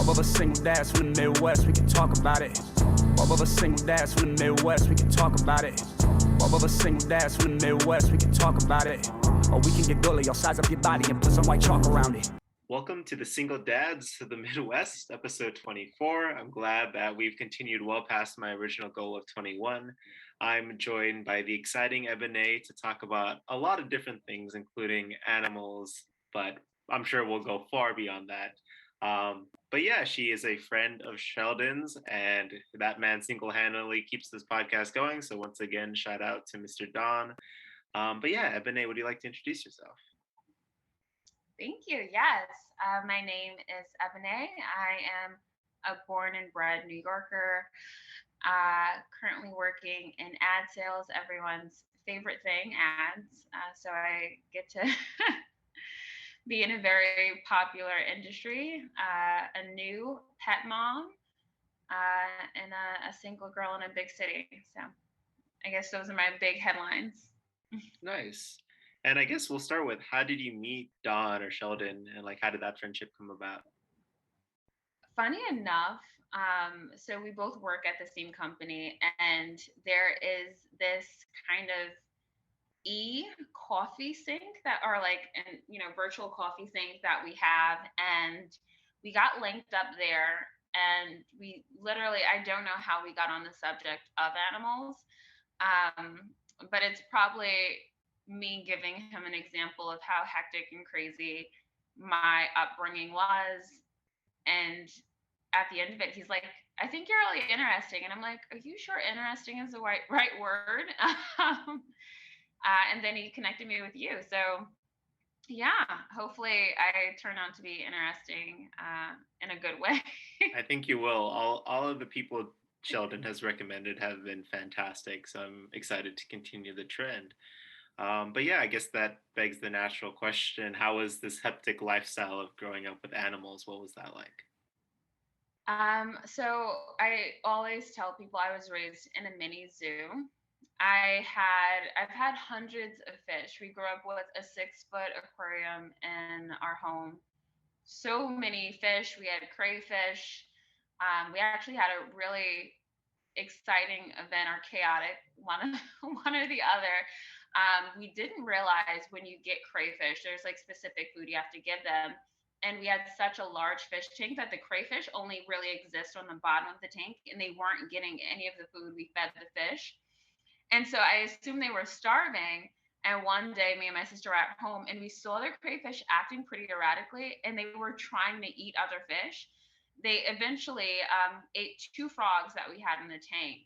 Both of us single dads from the Midwest, we can talk about it. Both of us single dads from the Midwest, we can talk about it. Both of us single dads from the Midwest, we can talk about it. Or we can get gully, I'll size up your body and put some white chalk around it. Welcome to the Single Dads of the Midwest, episode 24. I'm glad that we've continued well past my original goal of 21. I'm joined by the exciting Eboná to talk about a lot of different things, including animals, but I'm sure we'll go far beyond that. But yeah, she is a friend of Sheldon's, and that man single-handedly keeps this podcast going. So once again, shout out to Mr. Don. But yeah, Eboná, would you like to introduce yourself? Thank you. Yes. My name is Eboná. I am a born and bred New Yorker, currently working in ad sales, everyone's favorite thing, ads. So I get to be in a very popular industry, a new pet mom, and a single girl in a big city. So I guess those are my big headlines. Nice. And I guess we'll start with, how did you meet Don or Sheldon, and like how did that friendship come about? Funny enough, so we both work at the same company, and there is this kind of coffee sink that are like, and virtual coffee sink that we have, and we got linked up there, and we literally, I don't know how we got on the subject of animals, but it's probably me giving him an example of how hectic and crazy my upbringing was. And at the end of it, he's like, I think you're really interesting. And I'm like, are you sure interesting is the right word? And then he connected me with you. So yeah, hopefully I turn out to be interesting in a good way. I think you will. All of the people Sheldon has recommended have been fantastic. So I'm excited to continue the trend. But yeah, I guess that begs the natural question. How was this hectic lifestyle of growing up with animals? What was that like? So I always tell people I was raised in a mini zoo. I've had hundreds of fish. We grew up with a 6-foot aquarium in our home. So many fish. We had crayfish. We actually had a really exciting event, or chaotic, one or the other. We didn't realize when you get crayfish, there's like specific food you have to give them. And we had such a large fish tank that the crayfish only really exist on the bottom of the tank, and they weren't getting any of the food we fed the fish. And so I assumed they were starving. And one day, me and my sister were at home, and we saw the crayfish acting pretty erratically, and they were trying to eat other fish. They eventually ate 2 frogs that we had in the tank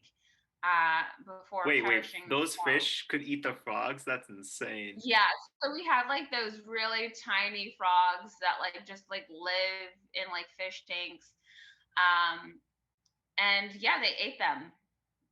before perishing. Wait, those fish could eat the frogs? That's insane. Yeah, so we had like those really tiny frogs that like just like live in like fish tanks. And yeah, they ate them.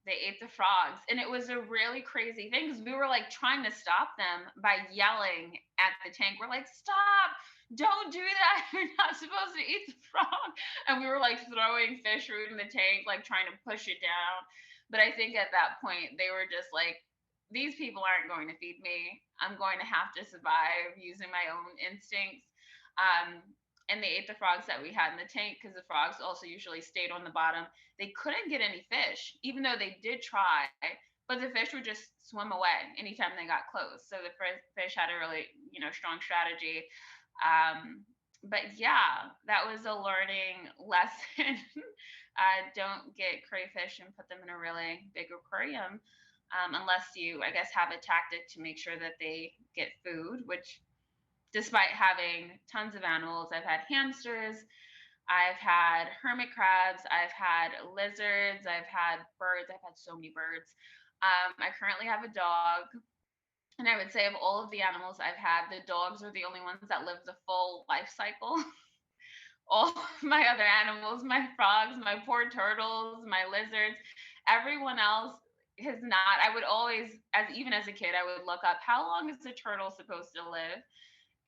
They ate the frogs, and it was a really crazy thing because we were like trying to stop them by yelling at the tank. We're like, stop, don't do that. You're not supposed to eat the frog. And we were like throwing fish root in the tank, like trying to push it down. But I think at that point they were just like, these people aren't going to feed me. I'm going to have to survive using my own instincts. And they ate the frogs that we had in the tank because the frogs also usually stayed on the bottom. They couldn't get any fish, even though they did try, but the fish would just swim away anytime they got close. So the fish had a really, strong strategy. But yeah, that was a learning lesson. Don't get crayfish and put them in a really big aquarium unless you, I guess, have a tactic to make sure that they get food, which despite having tons of animals, I've had hamsters, I've had hermit crabs, I've had lizards, I've had birds, I've had so many birds. I currently have a dog. And I would say of all of the animals I've had, the dogs are the only ones that live the full life cycle. All my other animals, my frogs, my poor turtles, my lizards, everyone else has not. I would always, even as a kid, I would look up, how long is a turtle supposed to live?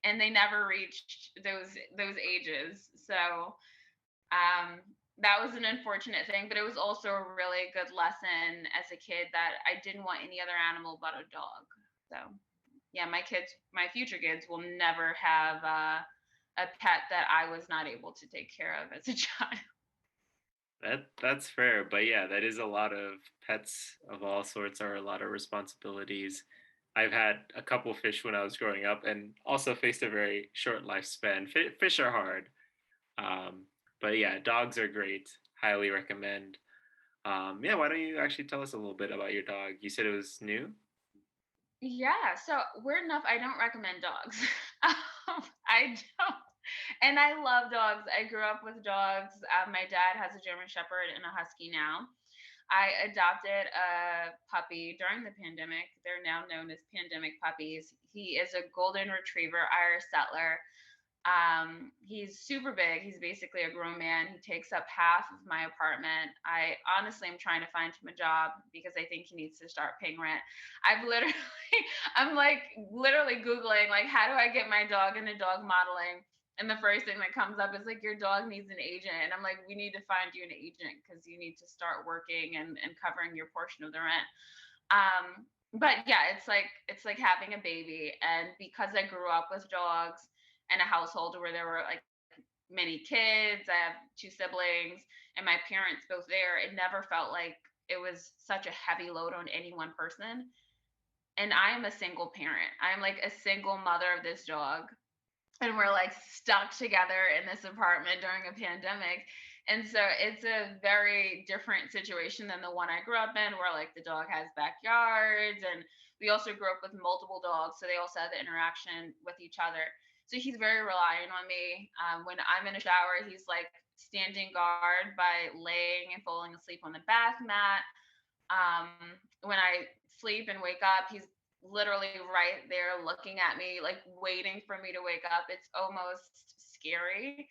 And they never reached those ages. So that was an unfortunate thing, but it was also a really good lesson as a kid that I didn't want any other animal but a dog. So yeah, my future kids will never have a pet that I was not able to take care of as a child. That's fair, but yeah, that is a lot of pets of all sorts are a lot of responsibilities. I've had a couple fish when I was growing up, and also faced a very short lifespan. Fish are hard, um, but yeah, dogs are great. Highly recommend. Yeah, why don't you actually tell us a little bit about your dog? You said it was new. Yeah, so weird enough, I don't recommend dogs. I don't. And I love dogs. I grew up with dogs. My dad has a German Shepherd and a Husky now. I adopted a puppy during the pandemic. They're now known as pandemic puppies. He is a golden retriever Irish settler. He's super big. He's basically a grown man. He takes up half of my apartment. I honestly am trying to find him a job because I think he needs to start paying rent. I've literally, I'm like literally Googling, like, how do I get my dog into dog modeling? And the first thing that comes up is like, your dog needs an agent. And I'm like, we need to find you an agent because you need to start working and covering your portion of the rent. But yeah, it's like having a baby. And because I grew up with dogs and a household where there were like many kids, I have two siblings, and my parents both there, it never felt like it was such a heavy load on any one person. And I am a single parent. I'm like a single mother of this dog, and we're like stuck together in this apartment during a pandemic. And so it's a very different situation than the one I grew up in, where like the dog has backyards, and we also grew up with multiple dogs, so they also have the interaction with each other. So he's very reliant on me. When I'm in a shower, he's like standing guard by laying and falling asleep on the bath mat. um, when I sleep and wake up, he's literally right there looking at me, like waiting for me to wake up. It's almost scary.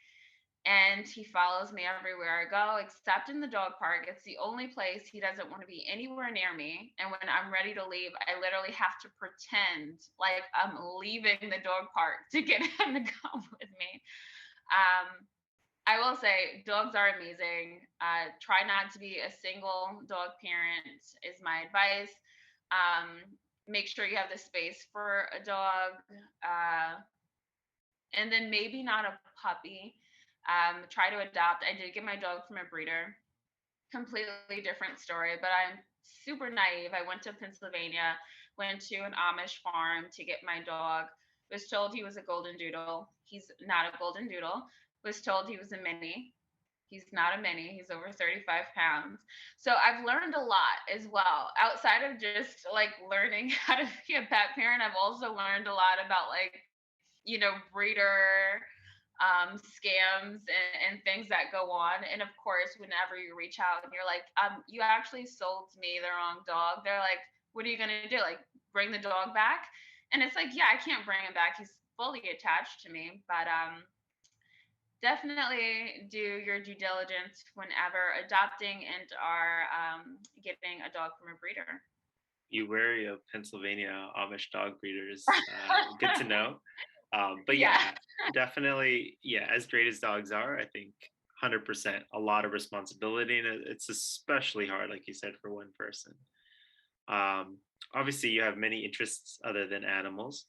And he follows me everywhere I go, except in the dog park. It's the only place he doesn't want to be anywhere near me. And when I'm ready to leave, I literally have to pretend like I'm leaving the dog park to get him to come with me. Um, I will say dogs are amazing. Try not to be a single dog parent is my advice. Um, Make sure you have the space for a dog, uh, and then maybe not a puppy. Try to adopt. I did get my dog from a breeder. Completely different story, but I'm super naive. I went to Pennsylvania, went to an Amish farm to get my dog. Was told he was a golden doodle. He's not a golden doodle. Was told he was a mini. He's not a mini. He's over 35 pounds. So I've learned a lot as well. Outside of just like learning how to be a pet parent, I've also learned a lot about like, breeder scams and things that go on. And of course, whenever you reach out and you're like, you actually sold me the wrong dog, they're like, what are you going to do? Like, bring the dog back? And it's like, yeah, I can't bring him back. He's fully attached to me. But definitely do your due diligence whenever adopting and are getting a dog from a breeder. You wary of Pennsylvania Amish dog breeders. Good to know. But Yeah. yeah, definitely, yeah, as great as dogs are, I think 100% a lot of responsibility, and it's especially hard, like you said, for one person. Um, Obviously, you have many interests other than animals.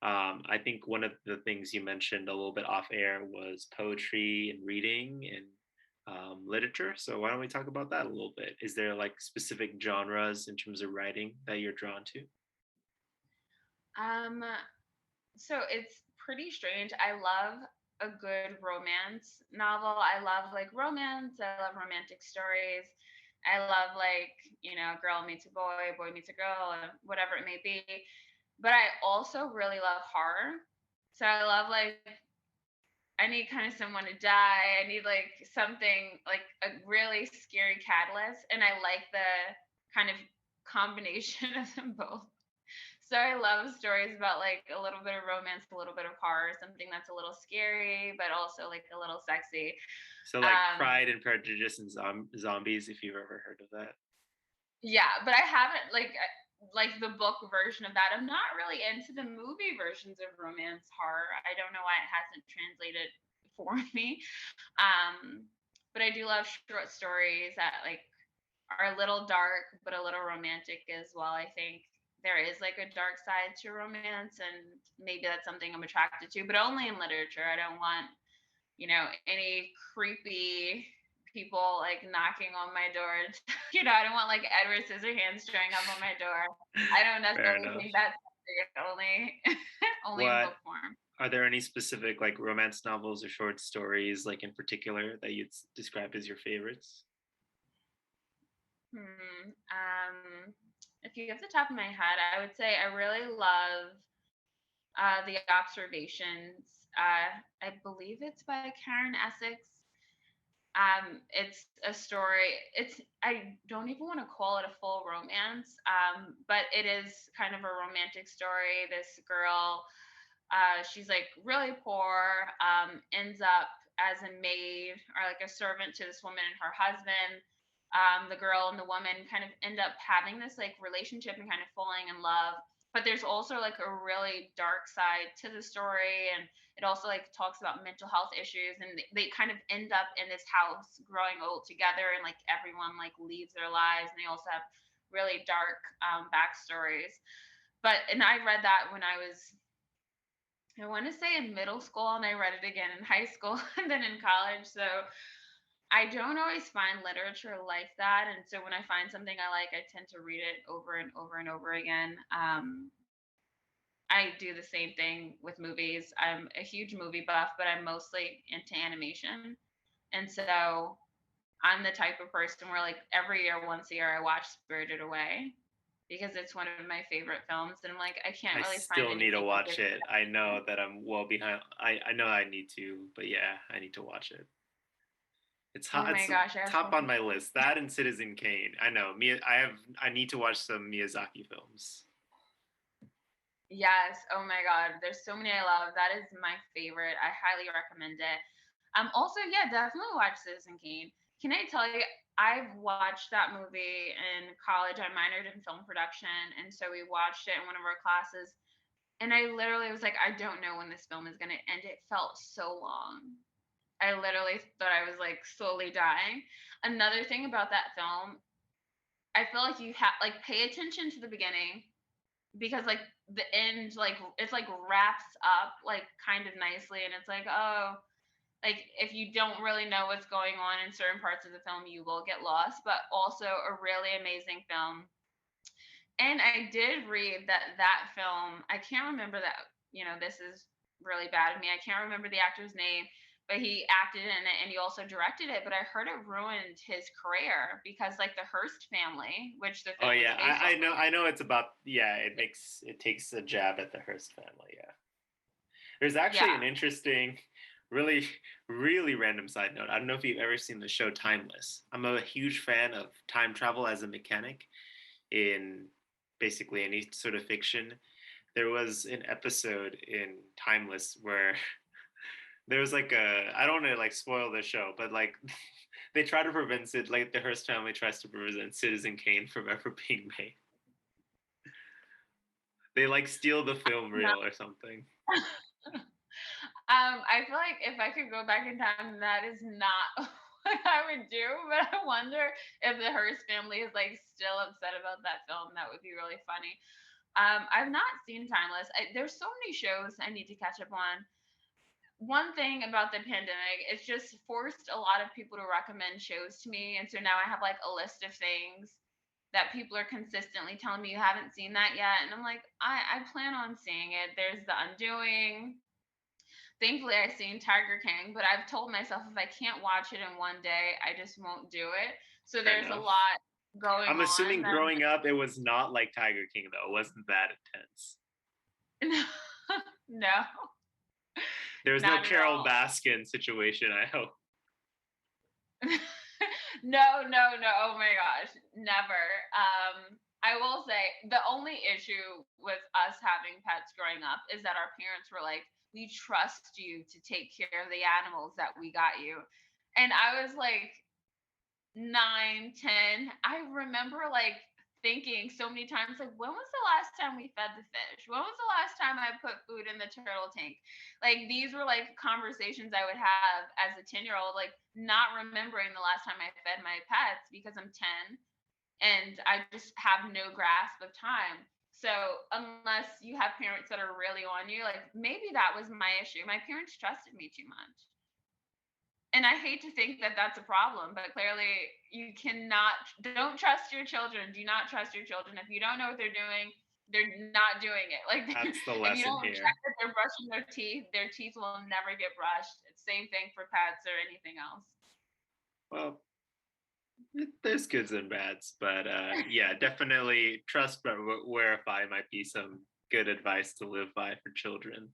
I think one of the things you mentioned a little bit off air was poetry and reading and literature. So why don't we talk about that a little bit? Is there like specific genres in terms of writing that you're drawn to? Um, so it's pretty strange. I love a good romance novel. I love like romance. I love romantic stories. I love like, girl meets a boy, boy meets a girl, and whatever it may be. But I also really love horror. So I love like I need kind of someone to die. I need like something like a really scary catalyst. And I like the kind of combination of them both. So I love stories about like a little bit of romance, a little bit of horror, something that's a little scary, but also like a little sexy. So like Um, Pride and Prejudice and Zombies, if you've ever heard of that. yeah, but I haven't like the book version of that. I'm not really into the movie versions of romance horror. I don't know why it hasn't translated for me. Um, but I do love short stories that like are a little dark but a little romantic as well. I think there is like a dark side to romance, and maybe that's something I'm attracted to, but only in literature. I don't want, any creepy people like knocking on my door. I don't want like Edward Scissorhands showing up on my door. I don't Fair necessarily enough. think that's only only in What book form. are there any specific like romance novels or short stories like in particular that you'd describe as your favorites? If you get the top of my head, I would say I really love The Observations. I believe it's by Karen Essex. It's a story. I don't even want to call it a full romance, but it is kind of a romantic story. This girl, she's like really poor, ends up as a maid or like a servant to this woman and her husband. The girl and the woman kind of end up having this like relationship and kind of falling in love. But there's also like a really dark side to the story, and it also like talks about mental health issues, and they kind of end up in this house growing old together, and like everyone like leaves their lives, and they also have really dark backstories. And I read that when I was, I want to say, in middle school, and I read it again in high school and then in college. So I don't always find literature like that. And so when I find something I like, I tend to read it over and over and over again. I do the same thing with movies. I'm a huge movie buff, but I'm mostly into animation. And so I'm the type of person where like every year, once a year, I watch Spirited Away because it's one of my favorite films. And I'm like, I can't I really find still need to anything watch good. it. I know that I'm well behind. I know I need to, but yeah, I need to watch it. It's Oh hot. my It's gosh, I have top so on my list. That and Citizen Kane. I know. I need to watch some Miyazaki films. Yes. Oh my God. There's so many I love. That is my favorite. I highly recommend it. Also, yeah, definitely watch Citizen Kane. Can I tell you, I've watched that movie in college. I minored in film production, and so we watched it in one of our classes. And I literally was like, I don't know when this film is going to end. It felt so long. I literally thought I was like slowly dying. Another thing about that film, I feel like you have like pay attention to the beginning, because like the end, like it's like wraps up like kind of nicely, and it's like, oh, like if you don't really know what's going on in certain parts of the film, you will get lost. But also a really amazing film. And I did read that film, I can't remember that, this is really bad of me, I can't remember the actor's name, but he acted in it and he also directed it. But I heard it ruined his career because like the Hearst family, which the Oh film was yeah, based I off know. of. I know it's about. Yeah, it takes a jab at the Hearst family. Yeah. There's actually Yeah. an interesting, really, really random side note. I don't know if you've ever seen the show Timeless. I'm a huge fan of time travel as a mechanic in basically any sort of fiction. There was an episode in Timeless where there was like I don't want to like spoil the show, but like they try to prevent it, like the Hearst family tries to prevent Citizen Kane from ever being made. They like steal the film reel or something. I feel like if I could go back in time, that is not what I would do. But I wonder if the Hearst family is like still upset about that film. That would be really funny. I've not seen Timeless. There's so many shows I need to catch up on. One thing about the pandemic, it's just forced a lot of people to recommend shows to me. And so now I have like a list of things that people are consistently telling me you haven't seen that yet. And I'm like, I plan on seeing it. There's The Undoing. Thankfully, I've seen Tiger King, but I've told myself if I can't watch it in one day, I just won't do it. So Fair there's a enough. lot going I'm on. assuming growing up, it was not like Tiger King though. It wasn't that intense. No, There was no not at Carol all. Baskin situation, I hope. No. Oh my gosh, never. I will say the only issue with us having pets growing up is that our parents were like, we trust you to take care of the animals that we got you. And I was like 9, 10. I remember like thinking so many times, like, when was the last time we fed the fish? When was the last time I put food in the turtle tank? Like, these were like conversations I would have as a 10-year-old, like not remembering the last time I fed my pets because I'm 10 and I just have no grasp of time. So unless you have parents that are really on you, like maybe that was my issue. My parents trusted me too much. And I hate to think that that's a problem, but clearly you cannot, don't trust your children. Do not trust your children. If you don't know what they're doing, they're not doing it. Like That's the if you lesson don't check here. that they're brushing their teeth will never get brushed. It's same thing for pets or anything else. Well, there's goods and bads, but yeah, definitely trust but verify might be some good advice to live by for children.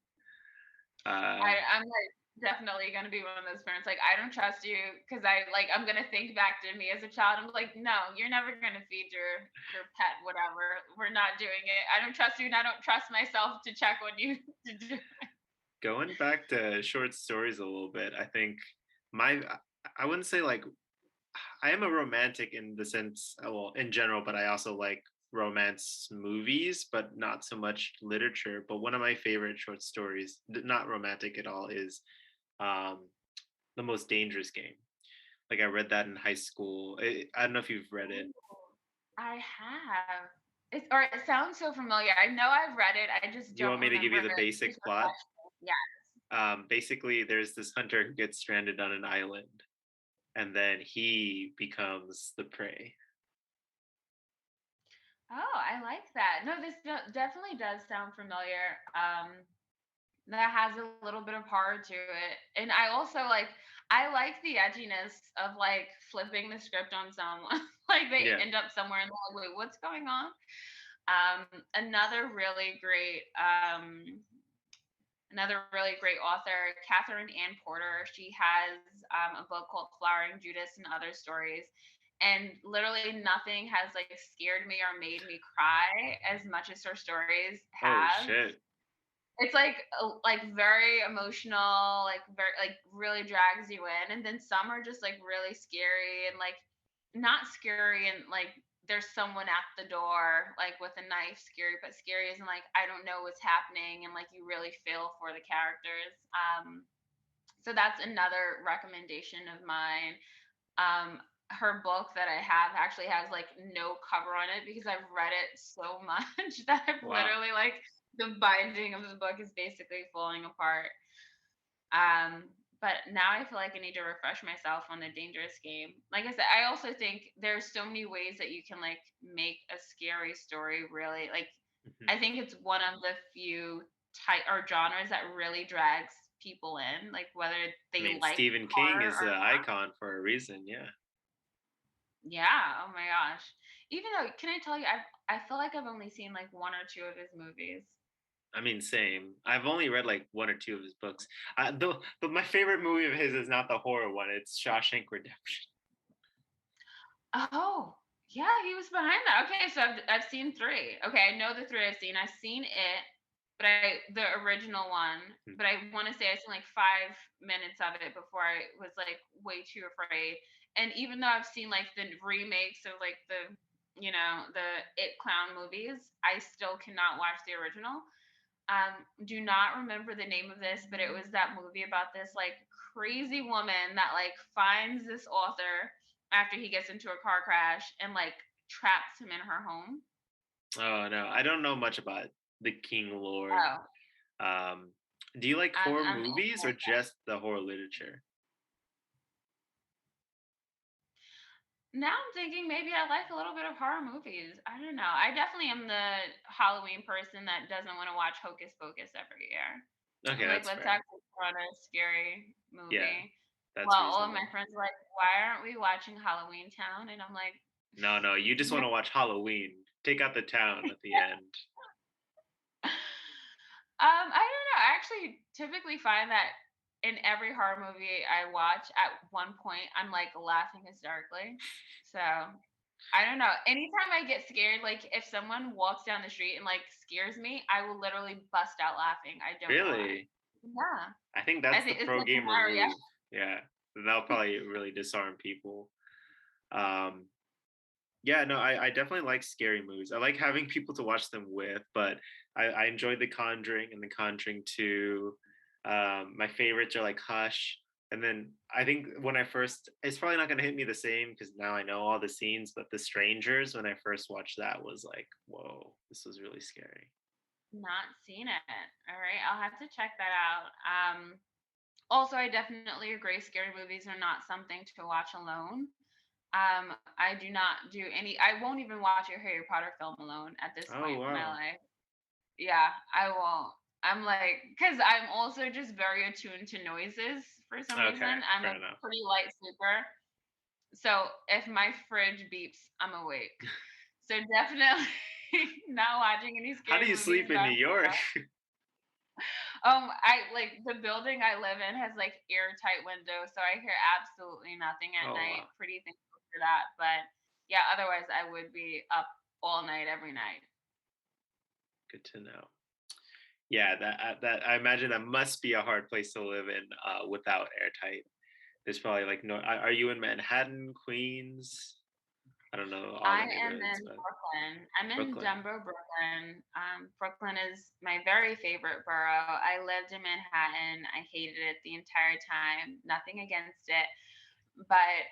I'm like definitely gonna be one of those parents. Like, I don't trust you because I'm gonna think back to me as a child. I'm like, no, you're never gonna feed your pet whatever. We're not doing it. I don't trust you, and I don't trust myself to check on you to do. Going back to short stories a little bit, I think my I wouldn't say like I am a romantic in the sense, well, in general, but I also like romance movies, but not so much literature. But one of my favorite short stories, not romantic at all, is um, The Most Dangerous Game. Like I read that in high school. I don't know if you've read it. I have. It sounds so familiar. I know I've read it. I just You want don't me to give remember you the it. Please basic plot? refresh me. Yeah. Basically, there's this hunter who gets stranded on an island, and then he becomes the prey. Oh, I like that. No, this definitely does sound familiar. That has a little bit of horror to it. And I like the edginess of like flipping the script on someone. Like they Yeah. end up somewhere and they're like, wait, what's going on? Um, another really great another really great author, Catherine Ann Porter. She has a book called Flowering Judas and Other Stories. And literally nothing has like scared me or made me cry as much as her stories Oh have. shit. It's like very emotional, like very like really drags you in, and then some are just like really scary and like not scary and like there's someone at the door like with a knife, scary, but scary isn't like I don't know what's happening and like you really feel for the characters. So that's another recommendation of mine. Her book that I have actually has like no cover on it because I've read it so much that I've Wow. literally like the binding of the book is basically falling apart. Um, but now I feel like I need to refresh myself on the dangerous game. Like I said, I also think there's so many ways that you can like make a scary story really like Mhm. I think it's one of the few type or genres that really drags people in, like whether I they mean, like Stephen King horror is or an not. icon for a reason. Yeah. Yeah, oh my gosh. Even though, can I tell you, I feel like I've only seen like one or two of his movies. I mean, same. I've only read like one or two of his books. Though my favorite movie of his is not the horror one. It's Shawshank Redemption. Oh, yeah, he was behind that. Okay, so I've seen three. Okay, I know the three I've seen. I've seen it, but the original one. Hmm. But I want to say I've seen like 5 minutes of it before I was like way too afraid. And even though I've seen like the remakes of like the It clown movies, I still cannot watch the original. Do not remember the name of this, but it was that movie about this like crazy woman that like finds this author after he gets into a car crash and like traps him in her home. Oh no, I don't know much about the King lore. Oh, Um, do you like I'm horror I'm movies or just the horror literature? now I'm thinking maybe I like a little bit of horror movies. I don't know. I definitely am the Halloween person that doesn't want to watch Hocus Pocus every year. Okay, I'm like, that's let's fair. actually put on a scary Yeah, movie. that's Well, all of my reasonable. friends are like, why aren't we watching Halloween Town? And I'm like, No, no, you just want to watch Halloween. Take out the town at the end. I don't know. I actually typically find that in every horror movie I watch, at one point I'm like laughing hysterically. So I don't know. Anytime I get scared, like if someone walks down the street and like scares me, I will literally bust out laughing. I don't know why. Really? Yeah, I think I that's the think it's pro like gamer my reaction. move. Yeah, that'll probably really disarm people. Um, yeah, no, I definitely like scary movies. I like having people to watch them with, but I enjoyed The Conjuring and The Conjuring 2. My favorites are like Hush. And then I think when I first, it's probably not going to hit me the same because now I know all the scenes, but The Strangers, when I first watched that, was like, whoa, this was really scary. Not seen it. All right, I'll have to check that out. Also, I definitely agree. Scary movies are not something to watch alone. I do not do any. I won't even watch a Harry Potter film alone at this Oh, point in my wow. life. Yeah, I won't. I'm like, because I'm also just very attuned to noises for some Okay, reason. I'm fair a enough. pretty light sleeper. So if my fridge beeps, I'm awake. So definitely not watching any How do scary you movies sleep in by New York? I like the building I live in has like airtight windows, so I hear absolutely nothing at Oh, wow. night. Pretty thankful for that. But yeah, otherwise I would be up all night every night. Good to know. Yeah, that I imagine that must be a hard place to live in without airtight. There's probably like no. Are you in Manhattan, Queens? I don't know all I the am neighborhoods, in but Brooklyn. I'm in Brooklyn. Dumbo, Brooklyn. Brooklyn is my very favorite borough. I lived in Manhattan. I hated it the entire time. Nothing against it. But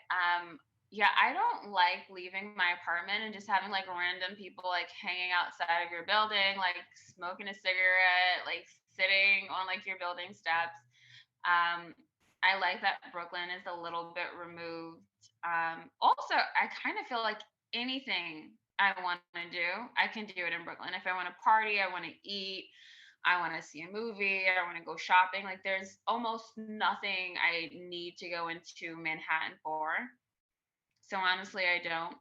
yeah, I don't like leaving my apartment and just having like random people like hanging outside of your building, like smoking a cigarette, like sitting on like your building steps. Um, I like that Brooklyn is a little bit removed. Also, I kind of feel like anything I want to do, I can do it in Brooklyn. If I want to party, I want to eat, I want to see a movie, I want to go shopping. Like there's almost nothing I need to go into Manhattan for. So honestly, I don't.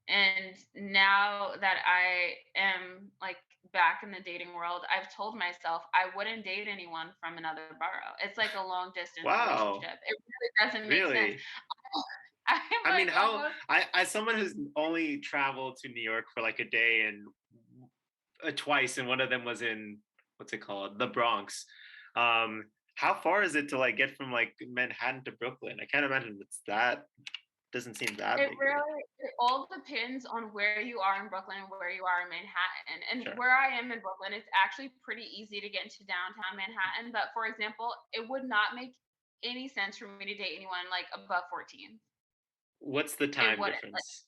And now that I am like back in the dating world, I've told myself I wouldn't date anyone from another borough. It's like a long distance Wow, relationship. It really doesn't make sense. really? I'm I mean, like how almost I as someone who's only traveled to New York for like a day and twice, and one of them was in what's it called, the Bronx. How far is it to like get from like Manhattan to Brooklyn? I can't imagine it's that. Doesn't seem that it big of really it all depends on where you are in Brooklyn and where you are in Manhattan. And sure. where I am in Brooklyn, it's actually pretty easy to get into downtown Manhattan. But for example, it would not make any sense for me to date anyone like above 14. What's the It time wouldn't. Like, difference?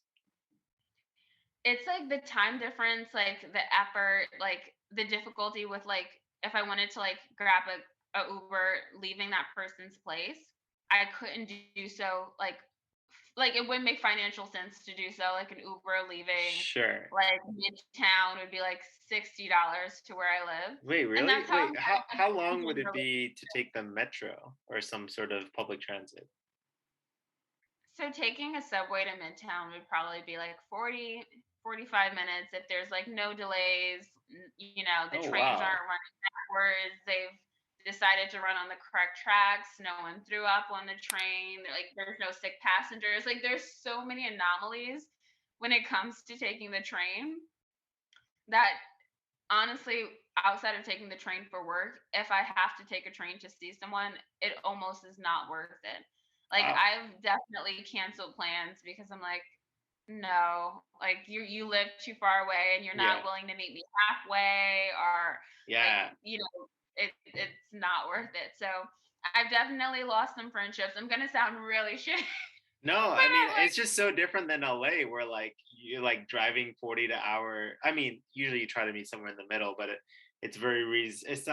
it's like the time difference, like the effort, like the difficulty with like if I wanted to like grab a Uber leaving that person's place, I couldn't do so like it wouldn't make financial sense to do so. Like an Uber leaving Sure. like midtown would be like $60 to where I live. Wait, And really? that's how Wait, how long Americans would it generally. be to take the metro or some sort of public transit? So taking a subway to Midtown would probably be like 40, 45 minutes if there's like no delays, you know, the Oh, trains wow. aren't running backwards, they've decided to run on the correct tracks, no one threw up on the train, like there's no sick passengers. Like there's so many anomalies when it comes to taking the train that honestly, outside of taking the train for work, if I have to take a train to see someone, it almost is not worth it. Like Wow. I've definitely canceled plans because I'm like, no, like you live too far away and you're Yeah. not willing to meet me halfway or like, Yeah. you know, it's not worth it. So I've definitely lost some friendships. I'm gonna sound really shitty, No, but I mean, I'm like, it's just so different than LA where like you're like driving 40 to hour. I mean, usually you try to meet somewhere in the middle, but it's very it's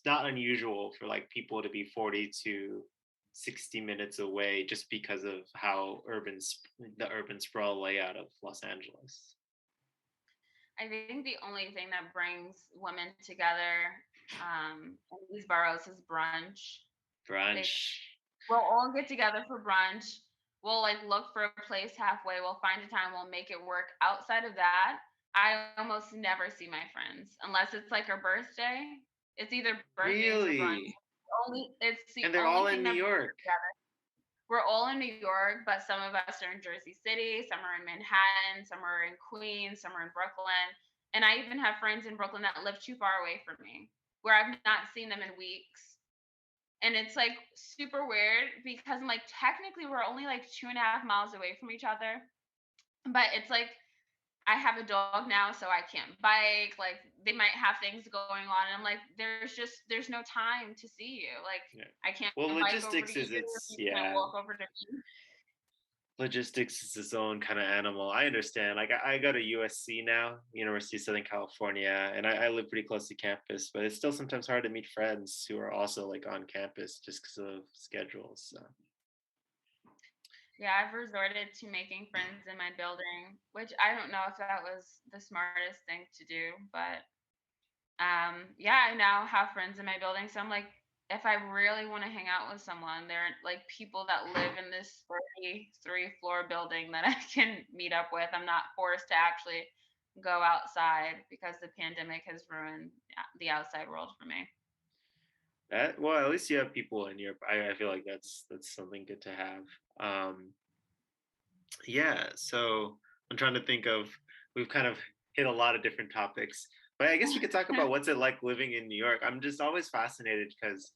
not unusual for like people to be 40 to 60 minutes away just because of how the urban sprawl layout of Los Angeles. I think the only thing that brings women together in these boroughs is brunch. Like Brunch. we'll all get together for brunch. We'll like look for a place halfway. We'll find a time. We'll make it work. Outside of that, I almost never see my friends unless it's like her birthday. It's either birthdays or brunch. Really? It's the And they're only all in thing New that brings us York. together. We're all in New York, but some of us are in Jersey City, some are in Manhattan, some are in Queens, some are in Brooklyn. And I even have friends in Brooklyn that live too far away from me, where I've not seen them in weeks. And it's like super weird because I'm like, technically, we're only like 2.5 miles away from each other. But it's like I have a dog now, so I can't bike. Like they might have things going on, and I'm like, there's no time to see you. Like Yeah. I can't Well, bike over to logistics is you. its You can't yeah. walk over to me. Logistics is its own kind of animal. I understand. Like I go to USC now, University of Southern California, and I live pretty close to campus, but it's still sometimes hard to meet friends who are also like on campus just because of schedules. So. Yeah, I've resorted to making friends in my building, which I don't know if that was the smartest thing to do, but yeah, I now have friends in my building. So I'm like, if I really want to hang out with someone, they're like people that live in this 33-floor building that I can meet up with. I'm not forced to actually go outside because the pandemic has ruined the outside world for me. Well, at least you have people in your. I feel like that's something good to have. Um, yeah. So I'm trying to think of. We've kind of hit a lot of different topics, but I guess we could talk about what's it like living in New York. I'm just always fascinated because,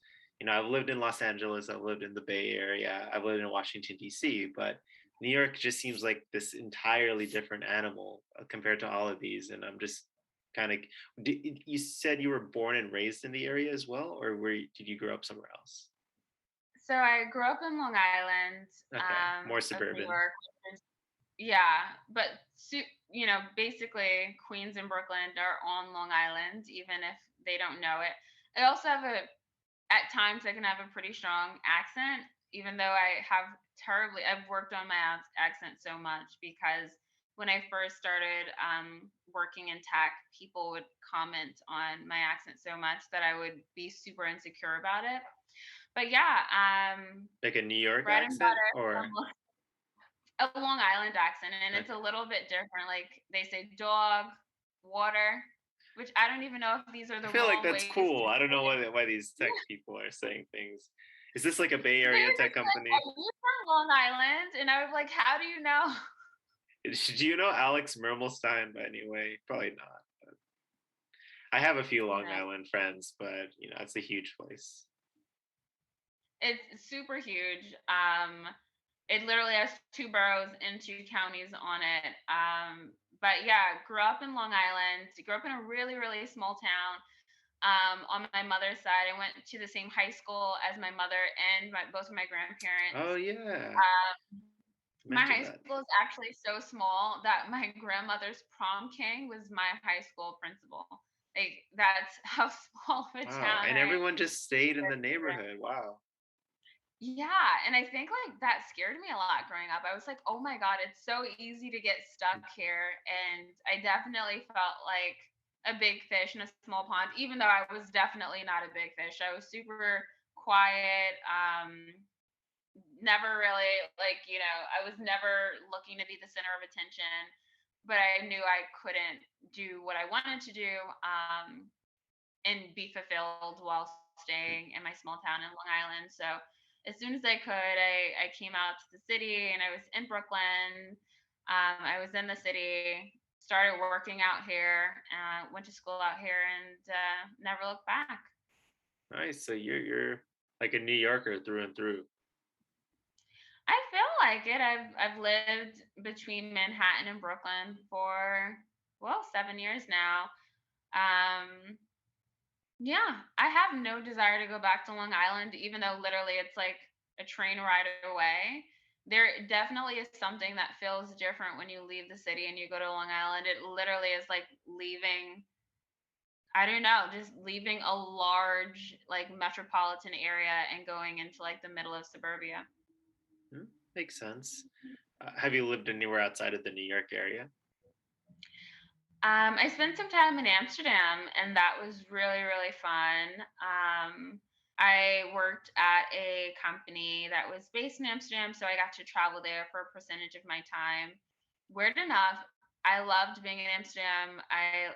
I've lived in Los Angeles, I've lived in the Bay Area, I've lived in Washington D.C., but New York just seems like this entirely different animal compared to all of these, and I'm just kind of. You said you were born and raised in the area as well, or did you grow up somewhere else? So I grew up in Long Island, Okay, more of New suburban. York. Yeah, but basically Queens and Brooklyn are on Long Island, even if they don't know it. I also have at times I can have a pretty strong accent, even though I've worked on my accent so much because when I first started working in tech, people would comment on my accent so much that I would be super insecure about it. But yeah, Like a New York bread and accent, butter from or a Long Island accent, and it's okay. a little bit different. Like they say dog, water, which I don't even know if these are I the feel like wrong that's ways cool. to I don't say know it. why these tech people are saying things. Is this like a Bay They Area were tech just like, company? "Are you from Long Island?" And I was like, "How do you know?" Do you know Alex Mermelstein by any way? Probably not. But I have a few Long No, Island friends, but it's a huge place. it's super huge. It literally has two boroughs and two counties on it. But yeah, grew up in Long Island. Grew up in a really, really small town. On my mother's side, I went to the same high school as my mother and both of my Oh grandparents. yeah, Um, you my mentioned high that. school is actually so small that my grandmother's prom king was my high school principal. Like that's how small of a Wow, town and I everyone just stayed in the lived in. neighborhood. Wow. Yeah, and I think like that scared me a lot growing up. I was like, "Oh my God, it's so easy to get stuck here." And I definitely felt like a big fish in a small pond, even though I was definitely not a big fish. I was super quiet, never really like, I was never looking to be the center of attention, but I knew I couldn't do what I wanted to do and be fulfilled while staying in my small town in Long Island. So as soon as I could, I came out to the city and I was in Brooklyn. I was in the city, started working out here, went to school out here, and never looked back. Nice. So you're like a New Yorker through and through. I feel like it. I've lived between Manhattan and Brooklyn for 7 years now. Um, Yeah, I have no desire to go back to Long Island, even though literally it's like a train ride away. There definitely is something that feels different when you leave the city and you go to Long Island. It literally is like leaving, I don't know, just leaving a large like metropolitan area and going into like the middle of suburbia. Hmm, makes sense. Have you lived anywhere outside of the New York area? I spent some time in Amsterdam, and that was really, really fun. I worked at a company that was based in Amsterdam, so I got to travel there for a percentage of my time. Weird enough, I loved being in Amsterdam. I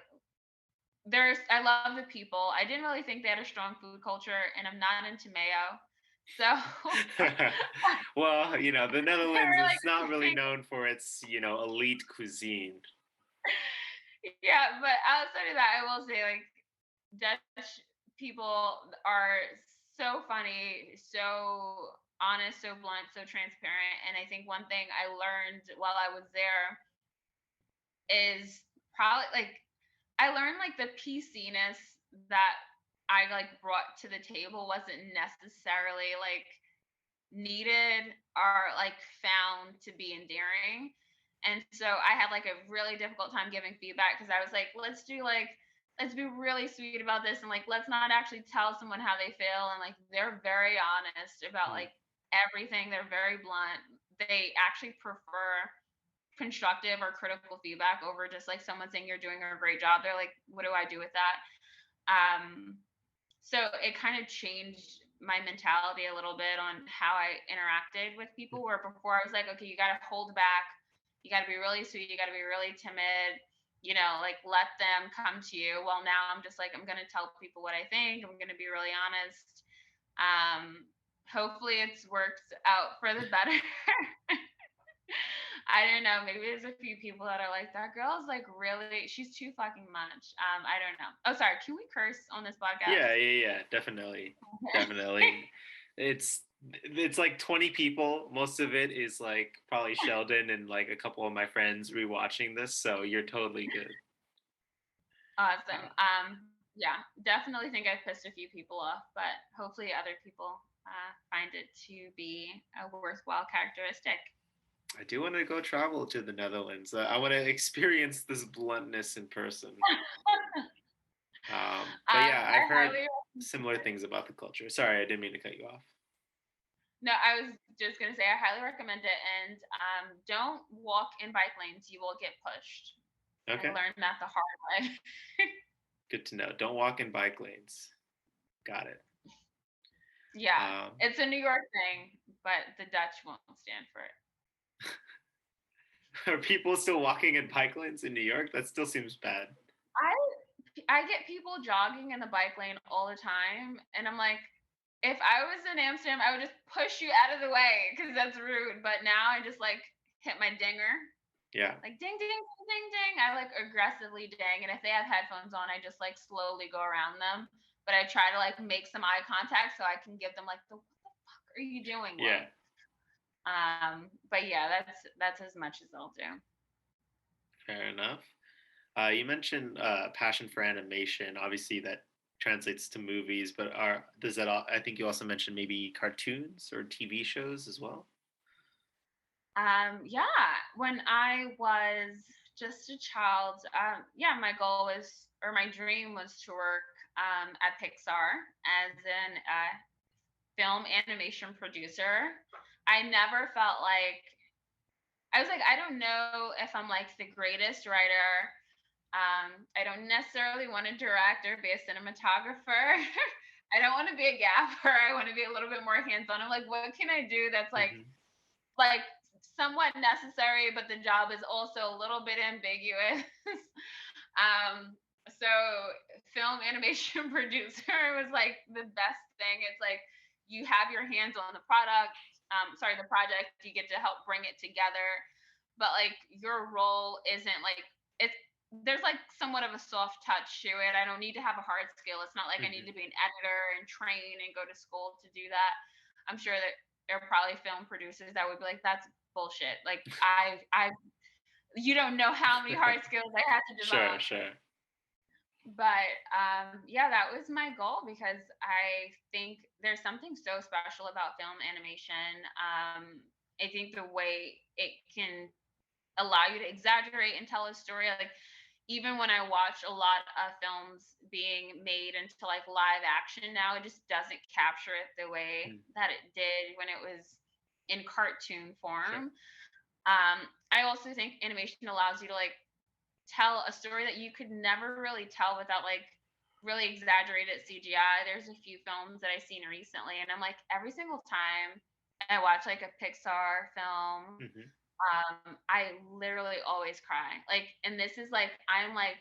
love the people. I didn't really think they had a strong food culture, and I'm not into mayo, so Well, the I Netherlands really is not really couldn't. known for its, elite cuisine. Yeah, but outside of that, I will say like Dutch people are so funny, so honest, so blunt, so transparent. And I think one thing I learned while I was there is probably like I learned like the PC-ness that I like brought to the table wasn't necessarily like needed or like found to be endearing. And so I had like a really difficult time giving feedback because I was like, let's be really sweet about this and like let's not actually tell someone how they feel. And like they're very honest about Mm. like everything. They're very blunt. They actually prefer constructive or critical feedback over just like someone saying you're doing a great job. They're like, what do I do with that? So it kind of changed my mentality a little bit on how I interacted with people. Where before I was like, okay, you got to hold back, you got to be really sweet, you got to be really timid, like let them come to you. Well, now I'm just like, I'm going to tell people what I think, I'm going to be really honest. Hopefully it's worked out for the better. I don't know. Maybe there's a few people that are like, that girl's like really, she's too fucking much. I don't know. Oh, sorry. Can we curse on this podcast? Yeah, definitely. It's like 20 people. Most of it is like probably Sheldon and like a couple of my friends rewatching this, so you're totally good. Awesome. Yeah, definitely think I've pissed a few people off, but hopefully other people find it to be a worthwhile characteristic. I do want to go travel to the Netherlands. I want to experience this bluntness in person. But yeah, I've heard similar things about the culture. Sorry, I didn't mean to cut you off. No, I was just gonna say I highly recommend it, and don't walk in bike lanes. You will get pushed. Okay. I learned that the hard way. Good to know. Don't walk in bike lanes. Got it. Yeah, it's a New York thing, but the Dutch won't stand for it. Are people still walking in bike lanes in New York? That still seems bad. I get people jogging in the bike lane all the time, and I'm like, if I was in Amsterdam, I would just push you out of the way because that's rude. But now I just like hit my dinger. Yeah. Like ding, ding, ding, ding, ding. I like aggressively ding. And if they have headphones on, I just like slowly go around them. But I try to like make some eye contact so I can give them like what the fuck are you doing? Yeah. But yeah, that's as much as I'll do. Fair enough. You mentioned passion for animation. Obviously, that translates to movies, but does that? I think you also mentioned maybe cartoons or TV shows as well. Yeah, when I was just a child, my goal was, or my dream was to work at Pixar as an film animation producer. I never felt like, I was like, I don't know if I'm like the greatest writer. I don't necessarily want to direct or be a cinematographer. I don't want to be a gaffer. I want to be a little bit more hands-on. I'm like, what can I do that's like somewhat necessary, but the job is also a little bit ambiguous. So film animation producer was like the best thing. It's like you have your hands on the project, you get to help bring it together, but like your role isn't like, there's like somewhat of a soft touch to it. I don't need to have a hard skill. It's not like I need to be an editor and train and go to school to do that. I'm sure that there are probably film producers that would be like, that's bullshit. Like you don't know how many hard skills I had to develop. Sure. But that was my goal because I think there's something so special about film animation. I think the way it can allow you to exaggerate and tell a story, like even when I watch a lot of films being made into like live action now, it just doesn't capture it the way that it did when it was in cartoon form. Sure. I also think animation allows you to like tell a story that you could never really tell without like really exaggerated CGI. There's a few films that I've seen recently, and I'm like, every single time I watch like a Pixar film, I literally always cry. Like, and this is like, I'm like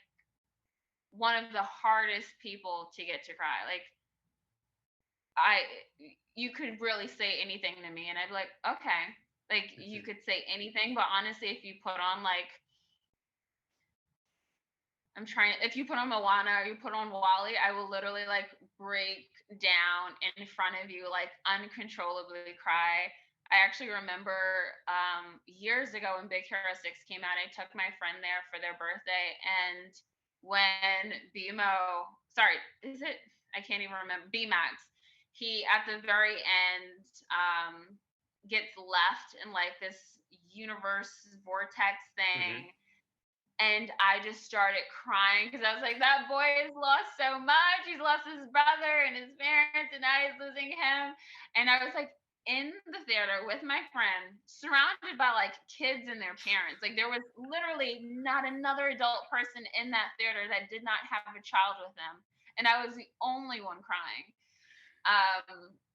one of the hardest people to get to cry. Like, you could really say anything to me, and I'd be like, okay. Like, you could say anything, but honestly, if you put on like, if you put on Moana or you put on Wall-E, I will literally like break down in front of you, like uncontrollably cry. I actually remember years ago when Big Hero 6 came out. I took my friend there for their birthday, and when sorry, is it? I can't even remember. B-Max, he at the very end gets left in like this universe vortex Mm-hmm. thing. And I just started crying because I was like, that boy has lost so much. He's lost his brother and his parents, and now he's losing him. And I was like in the theater with my friend, surrounded by like kids and their parents. Like there was literally not another adult person in that theater that did not have a child with them. And I was the only one crying.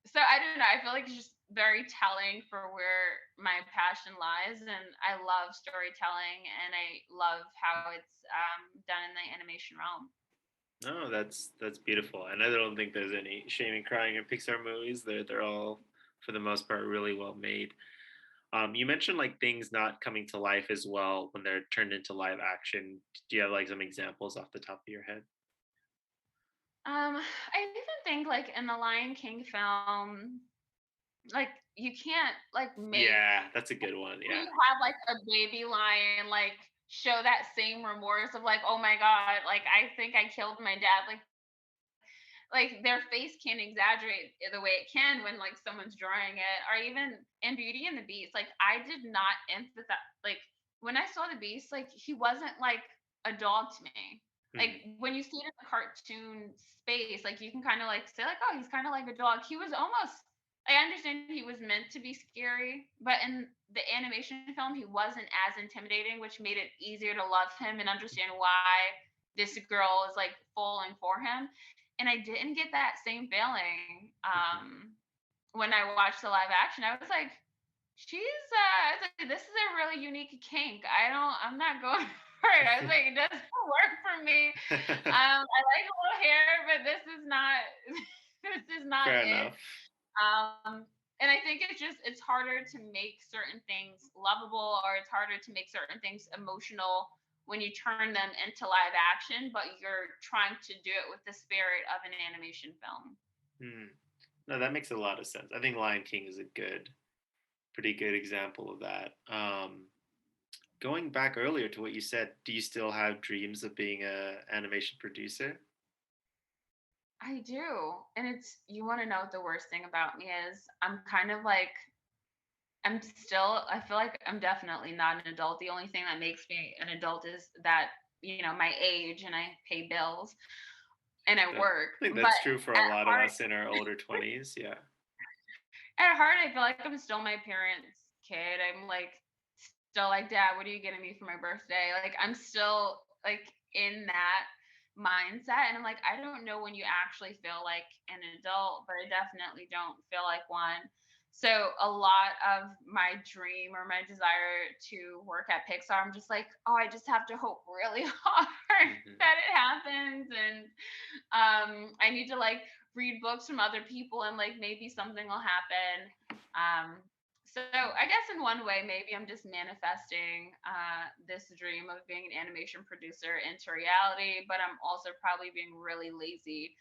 So I don't know. I feel like it's just very telling for where my passion lies, and I love storytelling, and I love how it's done in the animation realm. No, that's beautiful, and I don't think there's any shame in crying in Pixar movies. They're all, for the most part, really well made. You mentioned like things not coming to life as well when they're turned into live action. Do you have like some examples off the top of your head? I even think like in the Lion King film, like you can't like make Yeah, that's a good one. when Yeah. you have like a baby lion like show that same remorse of like, oh my god, like I think I killed my dad. Like their face can't exaggerate the way it can when like someone's drawing it, or even in Beauty and the Beast. Like I did not empathize. Like when I saw the Beast, like he wasn't like a dog to me. Mhm. Like when you see it in the cartoon space, like you can kind of like say like, oh, he's kind of like a dog. He was almost. I understand he was meant to be scary, but in the animation film, he wasn't as intimidating, which made it easier to love him and understand why this girl is like falling for him. And I didn't get that same feeling Mhm. when I watched the live action. I was like, I was like, this is a really unique kink. I'm not going for it. I was like, it doesn't work for me. I like a little hair, but this is not, this is not Fair it. enough. And I think it's harder to make certain things lovable, or it's harder to make certain things emotional when you turn them into live action, but you're trying to do it with the spirit of an animation film. Hmm. No, that makes a lot of sense. I think Lion King is a pretty good example of that. Going back earlier to what you said, do you still have dreams of being a animation producer? I do. And you want to know what the worst thing about me is? I'm kind of like, I feel like I'm definitely not an adult. The only thing that makes me an adult is that, my age, and I pay bills and I I work. think But that's true for a at lot of heart, us in our older 20s. Yeah. I feel like I'm still my parents' kid. I'm like, still like, Dad, what are you getting me for my birthday? Like, I'm still like in that mindset. And I'm like, I don't know when you actually feel like an adult, but I definitely don't feel like one. So a lot of my dream or my desire to work at Pixar, I'm just like, oh, I just have to hope really hard Hmm. that it happens. And I need to like read books from other people, and like maybe something will happen. So I guess in one way, maybe I'm just manifesting this dream of being an animation producer into reality, but I'm also probably being really lazy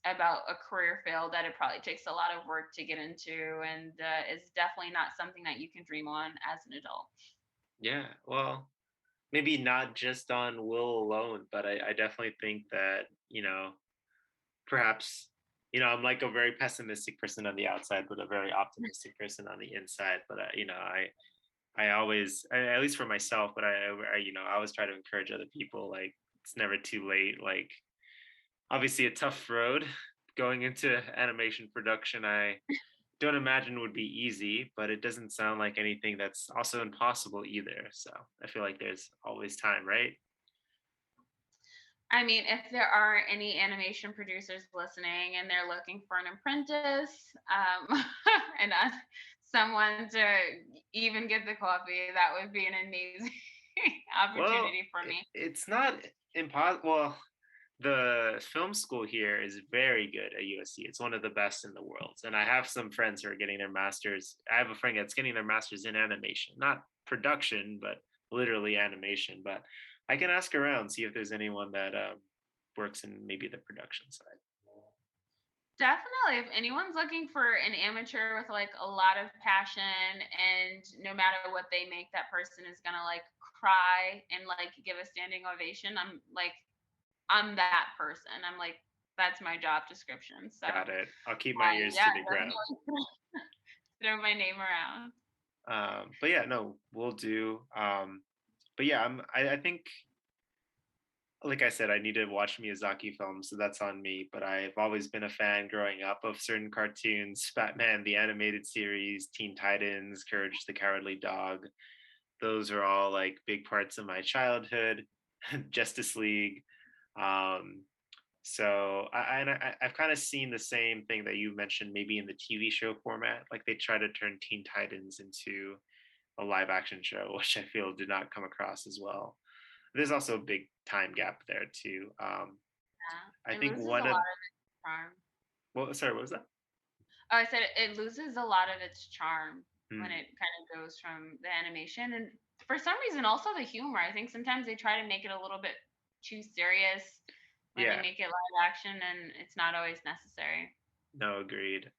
about a career field that it probably takes a lot of work to get into, and is definitely not something that you can dream on as an adult. Yeah. Well, maybe not just on will alone, but I definitely think that, perhaps, I'm like a very pessimistic person on the outside, but a very optimistic person on the inside. But, I always, at least for myself, but I always try to encourage other people, like, it's never too late. Like, obviously, a tough road going into animation production. I don't imagine would be easy, but it doesn't sound like anything that's also impossible either. So I feel like there's always time, right? I mean, if there are any animation producers listening and they're looking for an apprentice, and someone to even get the coffee, that would be an amazing Well, opportunity for me. it's not impossible. Well, the film school here is very good at USC. It's one of the best in the world. And I have some friends who are getting their masters. I have a friend that's getting their masters in animation, not production, but literally animation. But I can ask around, see if there's anyone that works in maybe the production side. Definitely. If anyone's looking for an amateur with like a lot of passion and no matter what they make, that person is gonna like cry and like give a standing ovation. I'm that person. I'm like, that's my job description. So Got it. I'll keep my ears yeah, to the ground. definitely throw my name around. But yeah, no, we'll do. But yeah, I think, like I said, I need to watch Miyazaki films, so that's on me. But I've always been a fan growing up of certain cartoons: Batman, the animated series, Teen Titans, Courage the Cowardly Dog. Those are all like big parts of my childhood. Justice League. Um, I've kind of seen the same thing that you mentioned, maybe in the TV show format. Like they try to turn Teen Titans into a live action show, which I feel did not come across as well. There's also a big time gap there too. I Yeah. It think loses a one lot of of its charm. well, sorry, what was that? Oh, I said it loses a lot of its charm when Hmm. it kind of goes from the animation and for some reason also the humor. I think sometimes they try to make it a little bit too serious when they Yeah, make it live action and it's not always necessary. no, agreed.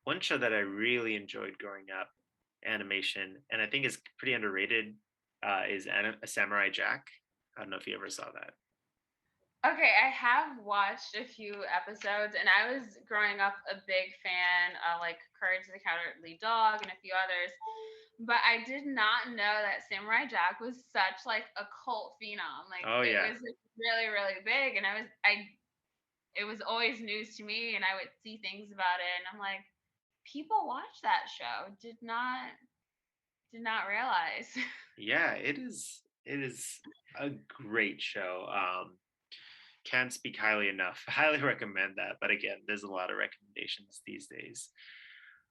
One show that I really enjoyed growing up, animation, and I think is pretty underrated, is Samurai Jack. I don't know if you ever saw that. Okay, I have watched a few episodes and I was growing up a big fan of like Courage the Cowardly Dog and a few others. But I did not know that Samurai Jack was such like a cult phenom. Like Oh it yeah, was like, really, really big, and I it was always news to me, and I would see things about it, and I'm like, people watch that show. Did not realize. yeah. It is a great show. Can't speak highly enough. Highly recommend that. But again, there's a lot of recommendations these days.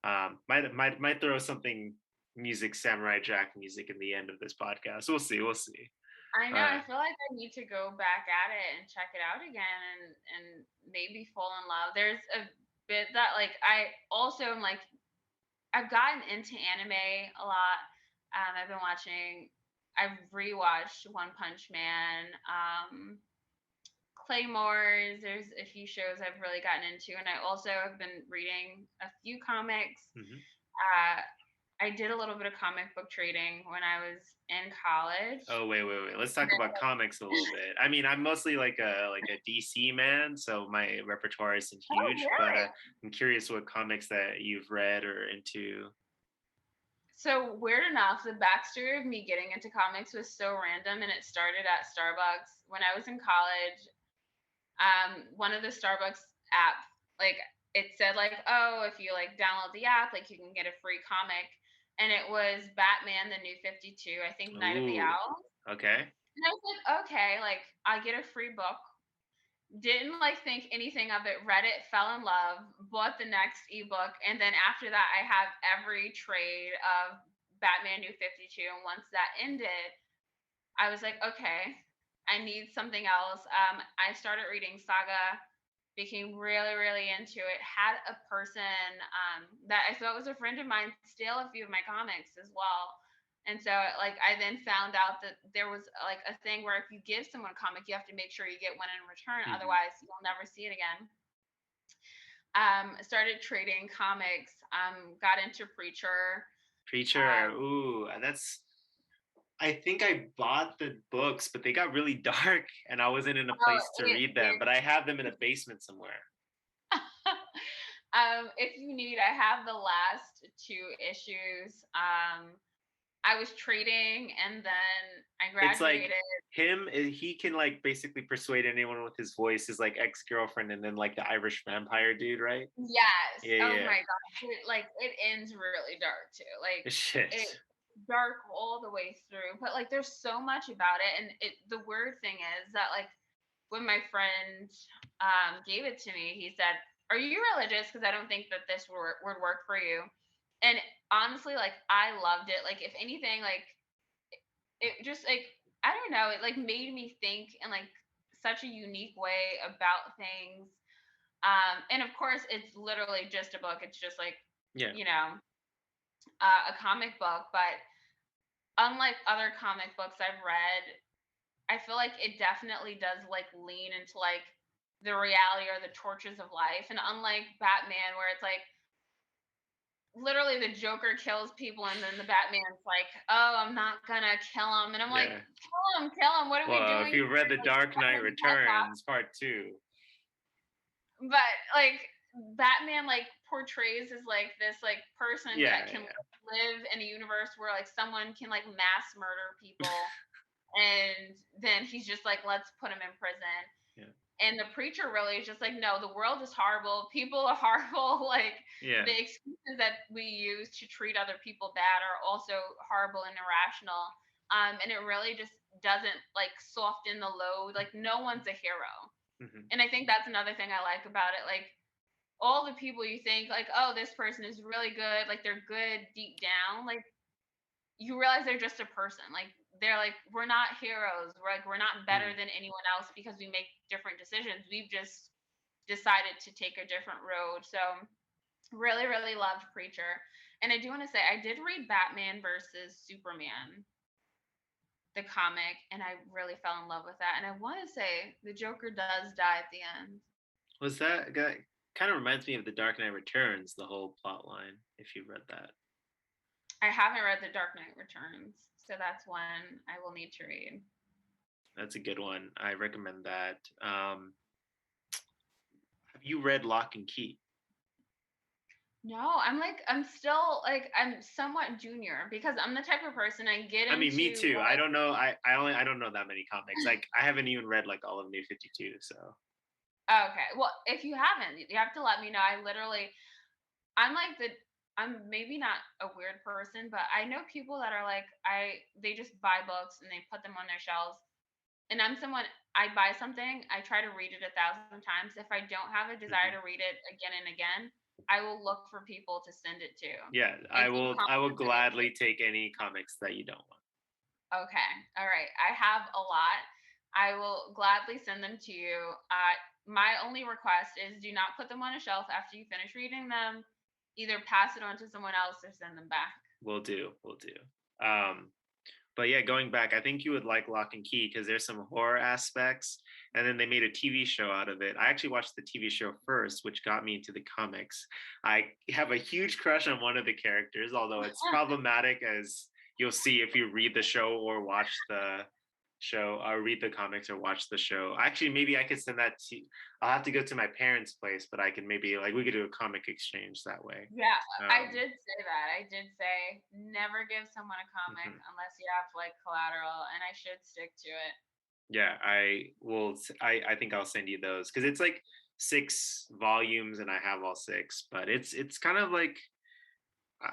Might throw something music, Samurai Jack music in the end of this podcast. We'll see. We'll see. I know. Uh, I feel like I need to go back at it and check it out again, and maybe fall in love. There's a bit that like I also am like I've gotten into anime a lot. I've been watching. I've rewatched One Punch Man, Claymores. There's a few shows I've really gotten into, and I also have been reading a few comics. mhm. Uh, I did a little bit of comic book trading when I was in college. Oh wait. Let's talk about comics a little bit. I mean, I'm mostly like a DC man, so my repertoire isn't Oh, huge. But really? I'm curious what comics that you've read or into. So weird enough, the backstory of me getting into comics was so random, and it started at Starbucks when I was in college. One of the Starbucks app, like it said like, oh, if you like download the app, like you can get a free comic. And it was Batman the New 52, I think Night of the Ooh, Owl. okay. And I was like, okay, like I get a free book. Didn't like think anything of it, read it, fell in love, bought the next ebook, and then after that I have every trade of Batman New 52. And once that ended, I was like, okay, I need something else. I started reading Saga, became really, really into it. Had a person that I thought was a friend of mine steal a few of my comics as well. And so, like, I then found out that there was like a thing where if you give someone a comic, you have to make sure you get one in return. Mhm. Otherwise, you'll never see it again. Started trading comics. Got into Preacher. Preacher. Um, Ooh, that's. I think I bought the books, but they got really dark, and I wasn't in a oh, place to it, read them. But I have them in a basement somewhere. if you need, I have the last two issues. I was trading and then I It's like graduated. him. He can like basically persuade anyone with his voice. His like ex girlfriend, and then like the Irish vampire dude, right? Yes. Yeah, Oh yeah. my gosh. It ends really dark too. Like Shit. it dark all the way through. But like there's so much about it. And the weird thing is that like when my friend gave it to me, he said, "Are you religious? Because I don't think that this would work for you." And honestly, like I loved it. Like if anything, like it just like I don't know, it like made me think in like such a unique way about things. And of course, it's literally just a book. It's just like Yeah. you know a comic book, but unlike other comic books I've read, I feel like it definitely does like lean into like the reality or the tortures of life. And unlike Batman, where it's like literally the Joker kills people and then the Batman's like, oh, I'm not gonna kill him. And I'm like, Yeah. kill him. What are we Well, doing? if you read The Like, Dark Knight cutting his head off. Returns Part 2. But like Batman like portrays as like this like person Yeah, that can yeah. live in a universe where like someone can like mass murder people and then he's just like, let's put him in prison. Yeah. And the preacher really is just like, no, the world is horrible. People are horrible. Like Yeah. the excuses that we use to treat other people bad are also horrible and irrational. And it really just doesn't like soften the load. Like no one's a hero. Mhm. And I think that's another thing I like about it. Like all the people you think like, oh, this person is really good. Like they're good deep down. Like you realize they're just a person. Like they're like, we're not heroes. We're not better than anyone else because we make different decisions. We've just decided to take a different road. So really, really loved Preacher. And I do want to say I did read Batman versus Superman, the comic, and I really fell in love with that. And I want to say the Joker does die at the end. Was that guy kind of reminds me of The Dark Knight Returns, the whole plot line, if you read that. I haven't read The Dark Knight Returns, so that's one I will need to read. That's a good one. I recommend that. Have you read Lock and Key? No, I'm still like I'm somewhat junior because I'm the type of person I get into. I mean, me too. Like, I don't know. I don't know that many comics. Like I haven't even read like all of New 52. So okay, well, if you haven't, you have to let me know. I'm maybe not a weird person, but I know people that are like they just buy books and they put them on their shelves. And I'm someone, I buy something, I try to read it 1,000 times. If I don't have a desire to read it again and again, I will look for people to send it to. yeah, And I will gladly take any comics that you don't want. Okay. All right. I have a lot. I will gladly send them to you. My only request is do not put them on a shelf after you finish reading them. Either pass it on to someone else or send them back. We'll do. But yeah, going back, I think you would like Lock and Key because there's some horror aspects, and then they made a TV show out of it. I actually watched the TV show first, which got me into the comics. I have a huge crush on one of the characters, although it's problematic, as you'll see if you read the show or watch the show, or read the comics or watch the show. Actually, maybe I could send that to. I'll have to go to my parents' place, but I can maybe we could do a comic exchange that way. Yeah, I did say that. I did say never give someone a comic unless you have like collateral, and I should stick to it. Yeah, I will. I think I'll send you those because it's like 6 volumes, and I have all 6. But it's kind of like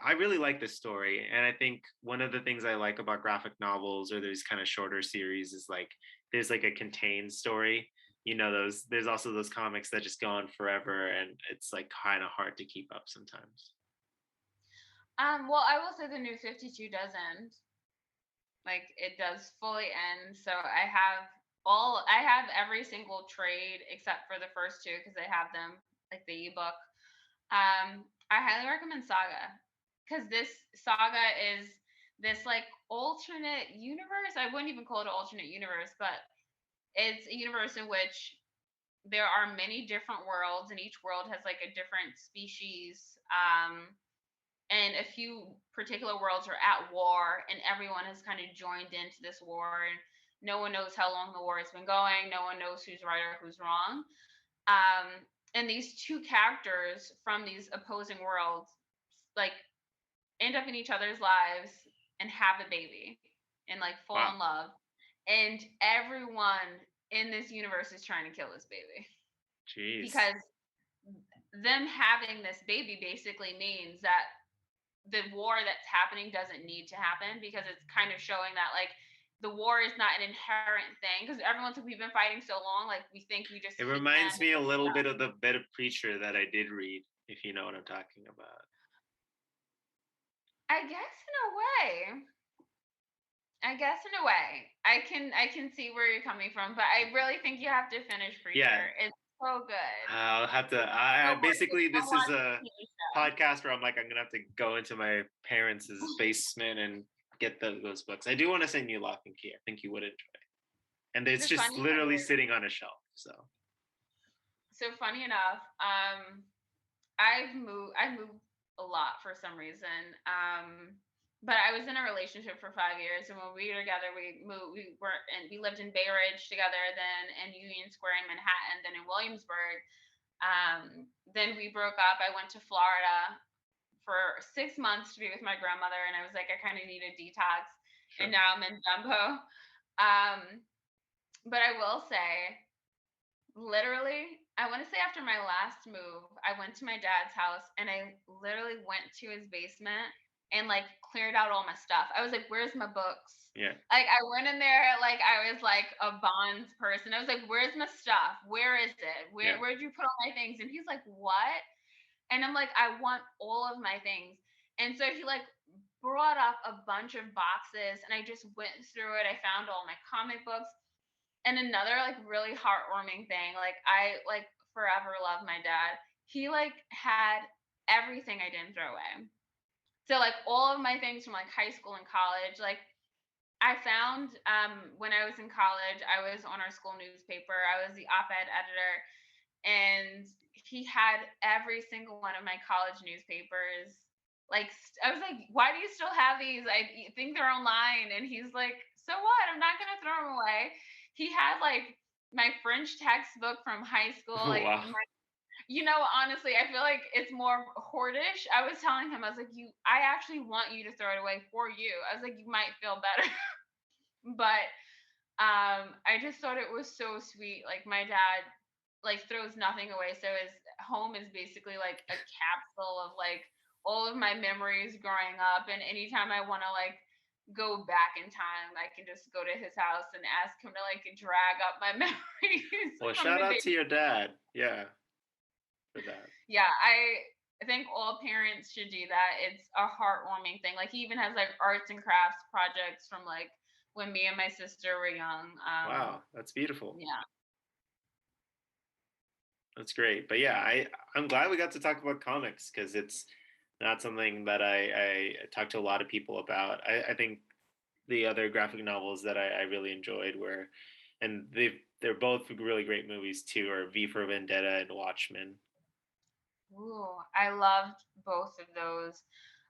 I really like this story, and I think one of the things I like about graphic novels or these kind of shorter series is like there's like a contained story. You know, there's also those comics that just go on forever, and it's like kind of hard to keep up sometimes. Well, I will say the New 52 does end. Like it does fully end. So I have every single trade except for the first 2 because I have them like the ebook. I highly recommend Saga because this Saga is this like alternate universe. I wouldn't even call it an alternate universe, but it's a universe in which there are many different worlds, and each world has like a different species. And a few particular worlds are at war, and everyone has kind of joined into this war. And no one knows how long the war has been going. No one knows who's right or who's wrong. And these 2 characters from these opposing worlds like end up in each other's lives and have a baby and like fall in love. And everyone in this universe is trying to kill this baby. Jeez. Because them having this baby basically means that the war that's happening doesn't need to happen, because it's kind of showing that like the war is not an inherent thing, because everyone's like, we've been fighting so long, like we think we just. It reminds me a little bit of the bit of Preacher that I did read, if you know what I'm talking about. I guess in a way. I can see where you're coming from, but I really think you have to finish Preacher. Yeah. It's so good. I'll have to. Basically, this is a podcast where I'm gonna have to go into my parents' basement and get those books. I do want to send you Lock and Key. I think you would enjoy it. And it's just literally sitting on a shelf. So So funny enough, I moved a lot for some reason. But I was in a relationship for 5 years, and when we were together, we moved. We lived in Bay Ridge together, then in Union Square in Manhattan, then in Williamsburg. Then we broke up. I went to Florida for 6 months to be with my grandmother, and I was like, I kind of need a detox. Sure. And now I'm in Dumbo. But I will say, literally, I want to say after my last move, I went to my dad's house and I literally went to his basement and like cleared out all my stuff. I was like, where's my books? Yeah. Like I went in there like I was like a Bonds person. I was like, where's my stuff? Where is it? Where'd you put all my things? And he's like, what? And I'm like, I want all of my things. And so he like brought up a bunch of boxes and I just went through it. I found all my comic books. And another like really heartwarming thing, like I like forever love my dad. He like had everything I didn't throw away. So like all of my things from like high school and college, like I found when I was in college, I was on our school newspaper. I was the op-ed editor, and he had every single one of my college newspapers. Like I was like, why do you still have these? I think they're online. And he's like, so what? I'm not gonna throw them away. He had like my French textbook from high school, like Wow. honestly, I feel like it's more hoardish. I was telling him, I was like, I actually want you to throw it away for you. I was like, you might feel better. But I just thought it was so sweet. Like my dad like throws nothing away. So his home is basically like a capsule of like all of my memories growing up. And anytime I want to like go back in time, I can just go to his house and ask him to like drag up my memories. Well, from shout the out day. to your dad. Yeah, for that. Yeah, I think all parents should do that. It's a heartwarming thing. Like he even has like arts and crafts projects from like when me and my sister were young. Wow, that's beautiful. Yeah. That's great. But yeah, I'm glad we got to talk about comics because it's not something that I talk to a lot of people about. I think the other graphic novels that I really enjoyed were, and they're both really great movies too, are V for Vendetta and Watchmen. Ooh, I loved both of those.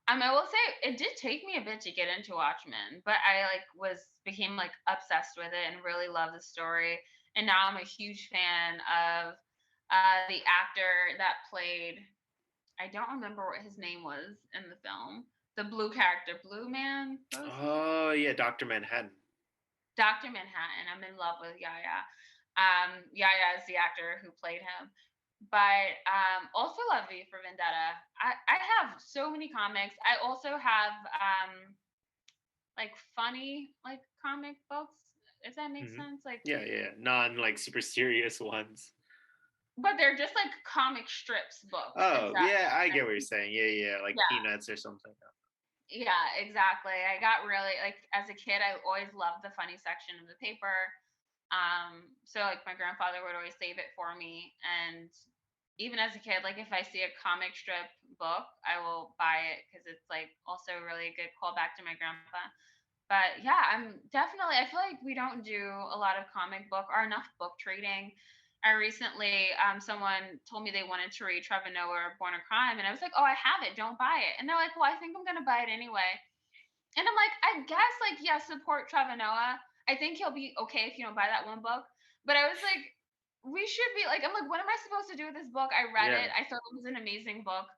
I will say it did take me a bit to get into Watchmen, but I like became like obsessed with it and really loved the story. And now I'm a huge fan of the actor that played. I don't remember what his name was in the film. The blue character, Blue Man. Oh yeah, Dr. Manhattan. Dr. Manhattan. I'm in love with Yaya. Yaya is the actor who played him. But also love V for Vendetta. I have so many comics. I also have like funny like comic books, if that makes sense. Like Yeah, non like super serious ones. but they're just like comic strips books. Oh yeah, I get what you're saying. Yeah, like Peanuts or something. Yeah, exactly. I got really like as a kid, I always loved the funny section of the paper. So like my grandfather would always save it for me, and even as a kid, like if I see a comic strip book, I will buy it because it's like also really a good callback to my grandpa. But yeah, I feel like we don't do a lot of comic book or enough book trading. I recently, someone told me they wanted to read Trevor Noah, Born a Crime, and I was like, oh, I have it, don't buy it. And they're like, well, I think I'm gonna buy it anyway. And I'm like, I guess like yeah, support Trevor Noah. I think he'll be okay if you don't buy that one book. But I was like, we should be like, I'm like, what am I supposed to do with this book? I read it. I thought it was an amazing book,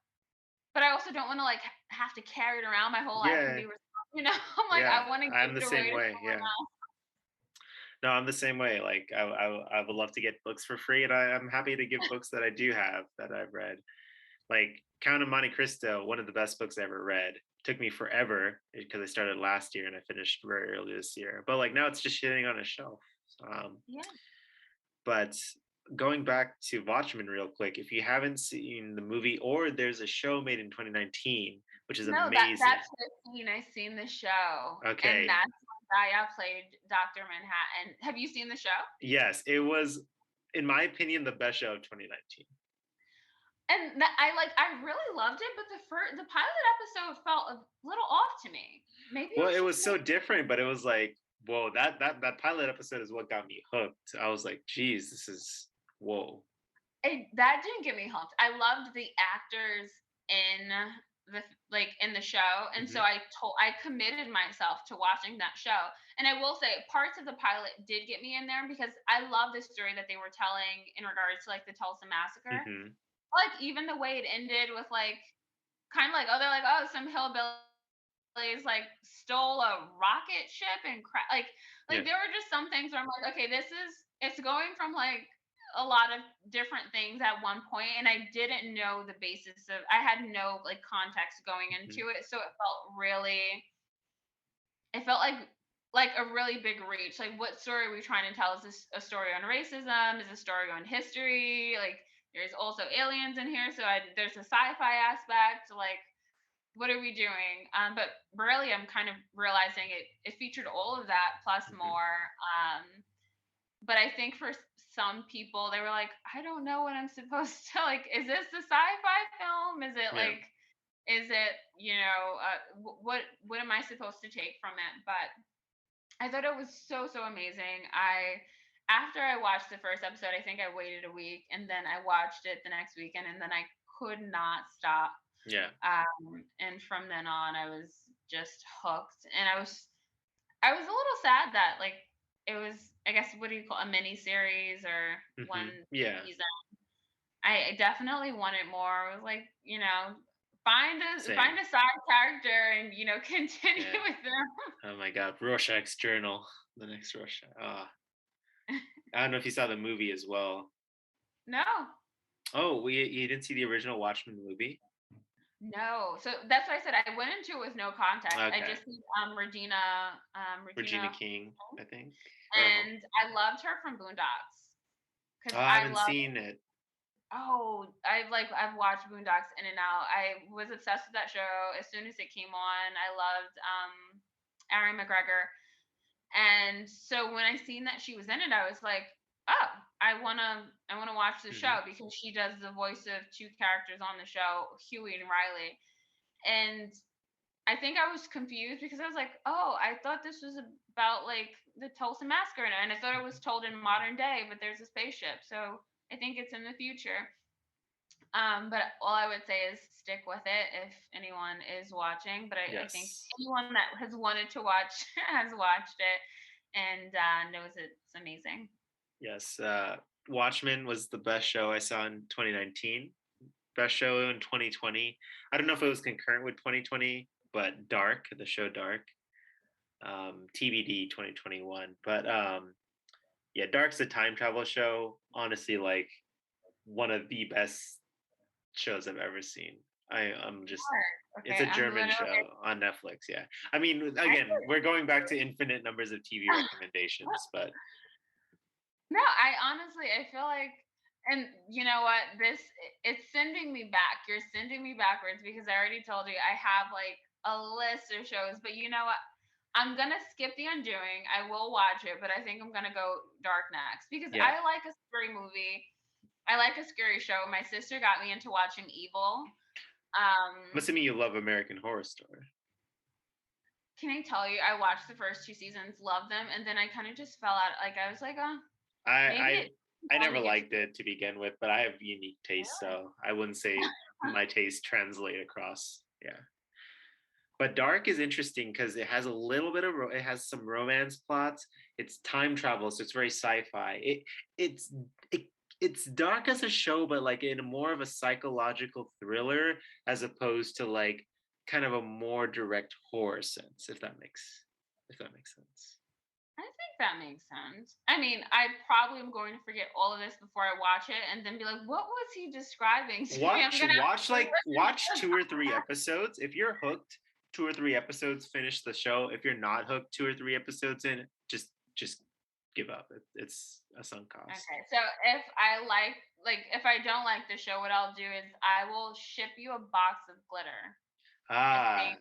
but I also don't want to like have to carry it around my whole life and be I'm like, I want to give I'm the it same away way. to someone else. No, I'm the same way. Like I would love to get books for free, and I'm happy to give books that I do have that I've read. Like Count of Monte Cristo, one of the best books I ever read. Took me forever because I started last year and I finished very early this year. But like now it's just sitting on a shelf. But going back to Watchmen real quick, if you haven't seen the movie or there's a show made in 2019, which is amazing. That's 15. I've seen the show. Okay. And that's when Gaia played Dr. Manhattan. Have you seen the show? Yes, it was, in my opinion, the best show of 2019. And I really loved it, but the pilot episode felt a little off to me. Maybe it was so different, but it was like, whoa, that pilot episode is what got me hooked. I was like, geez, this is whoa. that didn't get me hooked. I loved the actors in in the show, and so Mhm. I committed myself to watching that show. And I will say, parts of the pilot did get me in there because I love the story that they were telling in regards to like the Tulsa massacre. Mhm. Like even the way it ended with like kind of like, oh, they're like, oh, some hillbillies like stole a rocket ship and like Yeah. there were just some things where I'm like, okay, it's going from like a lot of different things at one point, and I didn't know the basis of, I had no like context going Mhm. into it, so it felt like a really big reach. Like, what story are we trying to tell? Is this a story on racism? Is a story on history? Like, there's also aliens in here, so there's a sci-fi aspect. Like, what are we doing? But really, I'm kind of realizing it featured all of that plus Mhm. more. But I think for some people, they were like, I don't know what I'm supposed to like. Is this a sci-fi film? Is it Yeah. like? Is it what am I supposed to take from it? But I thought it was so amazing. After I watched the first episode, I think I waited a week and then I watched it the next weekend and then I could not stop. Yeah. And from then on, I was just hooked. And I was a little sad that like it was, I guess, what do you call a mini series or one Mhm. Yeah. season. I definitely wanted more. I was like, find Same. a side character and continue Yeah. with them. Oh my God. Rorschach's Journal. The next Rorschach. Ah. I don't know if you saw the movie as well. No, Oh, you didn't see the original Watchmen movie? no. So that's why I said I went into it with no context. I Okay. just see Regina, Regina Regina, King, I think. Or and I loved her from Boondocks because oh, I I haven't love. seen it. Oh, I've watched Boondocks in and out. I was obsessed with that show as soon as it came on. I loved Aaron McGregor. And so when I seen that she was in it, I was like, "Oh, I wanna watch the Hmm. show," because she does the voice of two characters on the show, Huey and Riley. And I think I was confused because I was like, "Oh, I thought this was about like the Tulsa massacre, and I thought it was told in modern day, but there's a spaceship, so I think it's in the future." But all I would say is stick with it if anyone is watching. But I think Yes. anyone that has wanted to watch has watched it and knows it's amazing. Yes. Watchmen was the best show I saw in 2019. Best show in 2020. I don't know if it was concurrent with 2020, but Dark, the show Dark, TBD 2021. But yeah, Dark's a time travel show. Honestly, like one of the best shows I've ever seen. I'm just Sure. it's Okay, a I'm German literally. show on Netflix. Yeah. I mean, I again, we're going back to infinite numbers of TV recommendations, but No, I honestly, I feel like, and you know what? It's sending me back. You're sending me backwards because I already told you I have like a list of shows. But you know what? I'm gonna skip The Undoing. I will watch it, but I think I'm gonna go Dark next because yeah. I like a scary movie. I like a scary show. My sister got me into watching Evil. I'm assuming you love American Horror Story. Can I tell you? I watched the first two seasons, loved them, and then I kind of just fell out. Like I was like, maybe I it I only never gets liked it to begin with, but I have unique taste, really. so I wouldn't say my taste translate across. Yeah. But Dark is interesting because it has a little bit of it has some romance plots. It's time travel, so it's very sci-fi. It's it, it's dark as a show, but like in more of a psychological thriller as opposed to like kind of a more direct horror sense, if that makes sense. I think that makes sense. I mean, I probably am going to forget all of this before I watch it and then be like, what was he describing to me? I'm Watch gonna have watch to like listen watch to 2 or 3 episodes. If you're hooked, 2 or 3 episodes, finish the show. If you're not hooked 2 or 3 episodes in, just give up. It's a sunk that. cost. Okay. So if I don't like the show, what I'll do is I will ship you a box of glitter. I Ah, think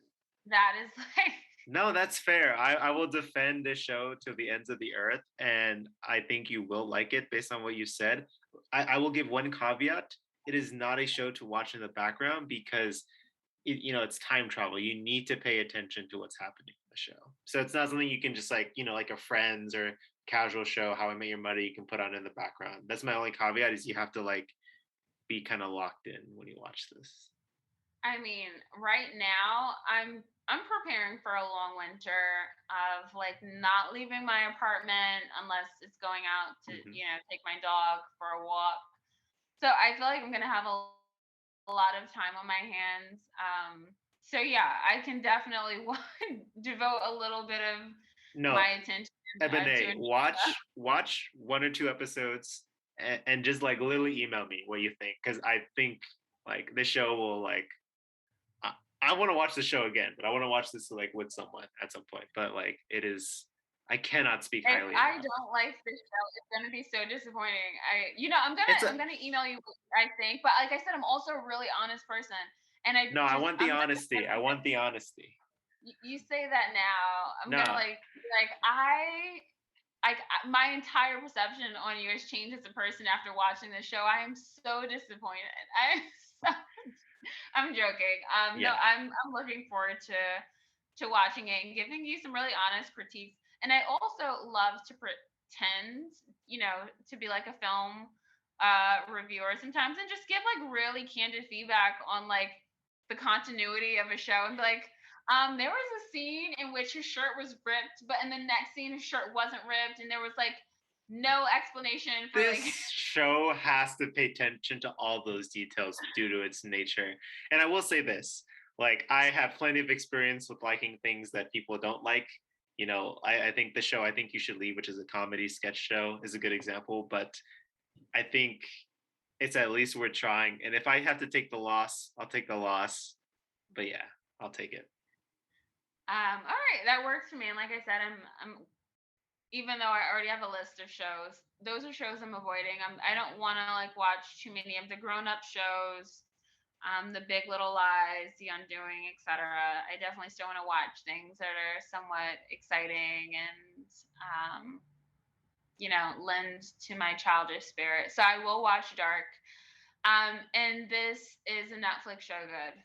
that is like no, that's fair. I will defend this show to the ends of the earth, and I think you will like it based on what you said. I will give one caveat. It is not a show to watch in the background because it's time travel. You need to pay attention to what's happening in the show. So it's not something you can just like, like a Friends or casual show, How I Met Your Mother, you can put on in the background. That's my only caveat is you have to like be kind of locked in when you watch this? I mean, right now I'm preparing for a long winter of like not leaving my apartment unless it's going out to, Hmm. take my dog for a walk. So I feel like I'm gonna have a lot of time on my hands. So yeah, I can definitely devote a little bit of No, my attention to Ebony, enjoy stuff. watch 1 or 2 episodes and just like literally email me what you think, because I think like the show will like I, I want to watch the show again, but I want to watch this like with someone at some point. But like it is, I cannot speak If highly I enough. don't like this show, it's gonna be so disappointing. It's I'm a gonna email you what I think, but like I said, I'm also a really honest person, and no. I want the honesty. I want the honesty. you say that now. I'm gonna No, like my entire perception on you has changed as a person after watching this show. I am so disappointed. So, I'm joking. No, yeah. I'm looking forward to watching it and giving you some really honest critiques. And I also love to pretend, to be like a film reviewer sometimes and just give like really candid feedback on like the continuity of a show and be like, there was a scene in which his shirt was ripped, but in the next scene his shirt wasn't ripped, and there was like no explanation for This like show has to pay attention to all those details due to its nature. And I will say this, like I have plenty of experience with liking things that people don't like. I think the show I Think You Should Leave, which is a comedy sketch show, is a good example. But I think it's at least worth trying. And if I have to take the loss, I'll take the loss. But yeah, I'll take it. all right, that works for me. And like I said, I'm even though I already have a list of shows, those are shows I'm avoiding. I don't want to like watch too many of the grown-up shows, the Big Little Lies, The Undoing, etc. I definitely still want to watch things that are somewhat exciting and lend to my childish spirit. So I will watch Dark. And this is a Netflix show. Good.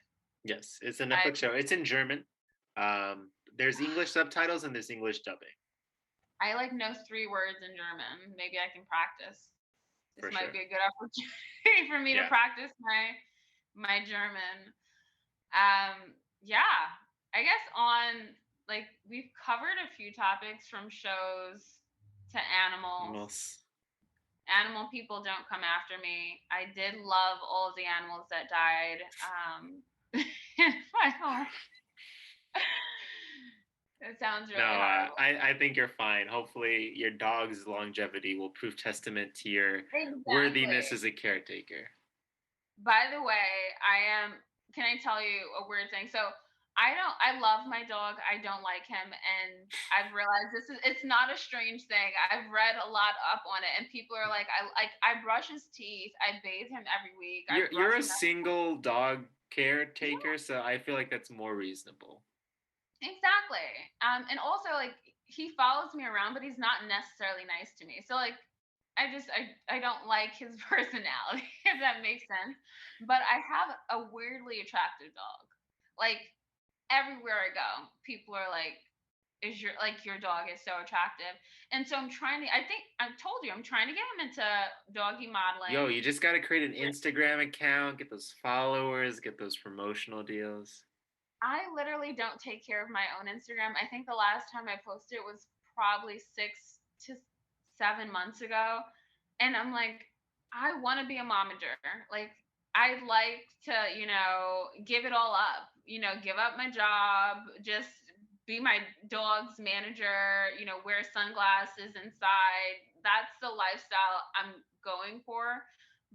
Yes, it's a I Netflix show. It's in German. There's English subtitles and there's English dubbing I like know 3 words in German. Maybe I can practice. This for might sure. be a good opportunity for me to Yeah. practice my German. Yeah, I guess on like we've covered a few topics from shows to animals. Almost. Animal people don't come after me. I did love all of the animals that died. In my home. It sounds No, really horrible. I think you're fine. Hopefully, your dog's longevity will prove testament to your Exactly. worthiness as a caretaker. By the way, can I tell you a weird thing? So I love my dog. I don't like him. And I've realized it's not a strange thing. I've read a lot up on it and people are like, I brush his teeth. I bathe him every week. You're a single dog caretaker, so I feel like that's more reasonable. Exactly. And also like he follows me around, but he's not necessarily nice to me. So like I don't like his personality, if that makes sense. But I have a weirdly attractive dog. Like everywhere I go, people are like, "Is your dog is so attractive?" And so I think I've told you I'm trying to get him into doggy modeling. Yo, you just gotta create an Instagram account, get those followers, get those promotional deals. I literally don't take care of my own Instagram. I think the last time I posted was probably 6 to 7 months ago. And I'm like, I want to be a momager. Like, I'd like to, give it all up, give up my job, just be my dog's manager, wear sunglasses inside. That's the lifestyle I'm going for.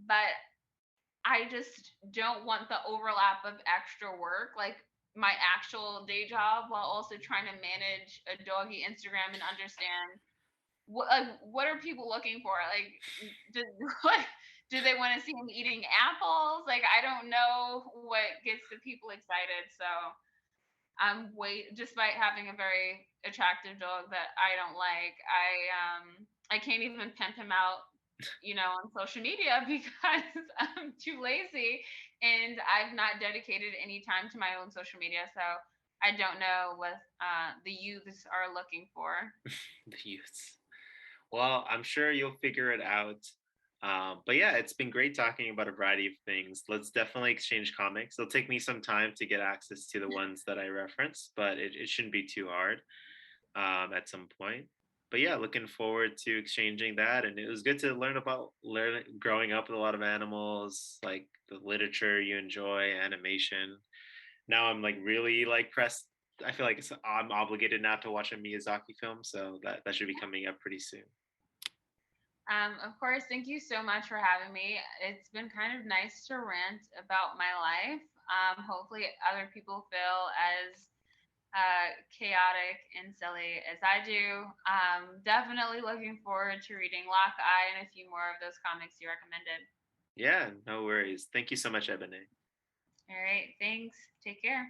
But I just don't want the overlap of extra work. Like, my actual day job while also trying to manage a doggy Instagram and understand what are people looking for? Like, do they want to see him eating apples? Like, I don't know what gets the people excited. So despite having a very attractive dog that I don't like, I can't even pimp him out on social media because I'm too lazy and I've not dedicated any time to my own social media. So I don't know what the youths are looking for. The youths. Well, I'm sure you'll figure it out. But yeah, it's been great talking about a variety of things. Let's definitely exchange comics. It'll take me some time to get access to the ones that I reference, but it shouldn't be too hard at some point. But yeah, looking forward to exchanging that. And it was good to learn about growing up with a lot of animals, like the literature you enjoy, animation. Now I'm like really like pressed. I feel like I'm obligated now to watch a Miyazaki film, so that should be coming up pretty soon. Of course, thank you so much for having me. It's been kind of nice to rant about my life. Hopefully, other people feel as chaotic and silly as I do. Definitely looking forward to reading Lock Eye and a few more of those comics you recommended. Yeah, no worries. Thank you so much, Ebony. All right, thanks. Take care.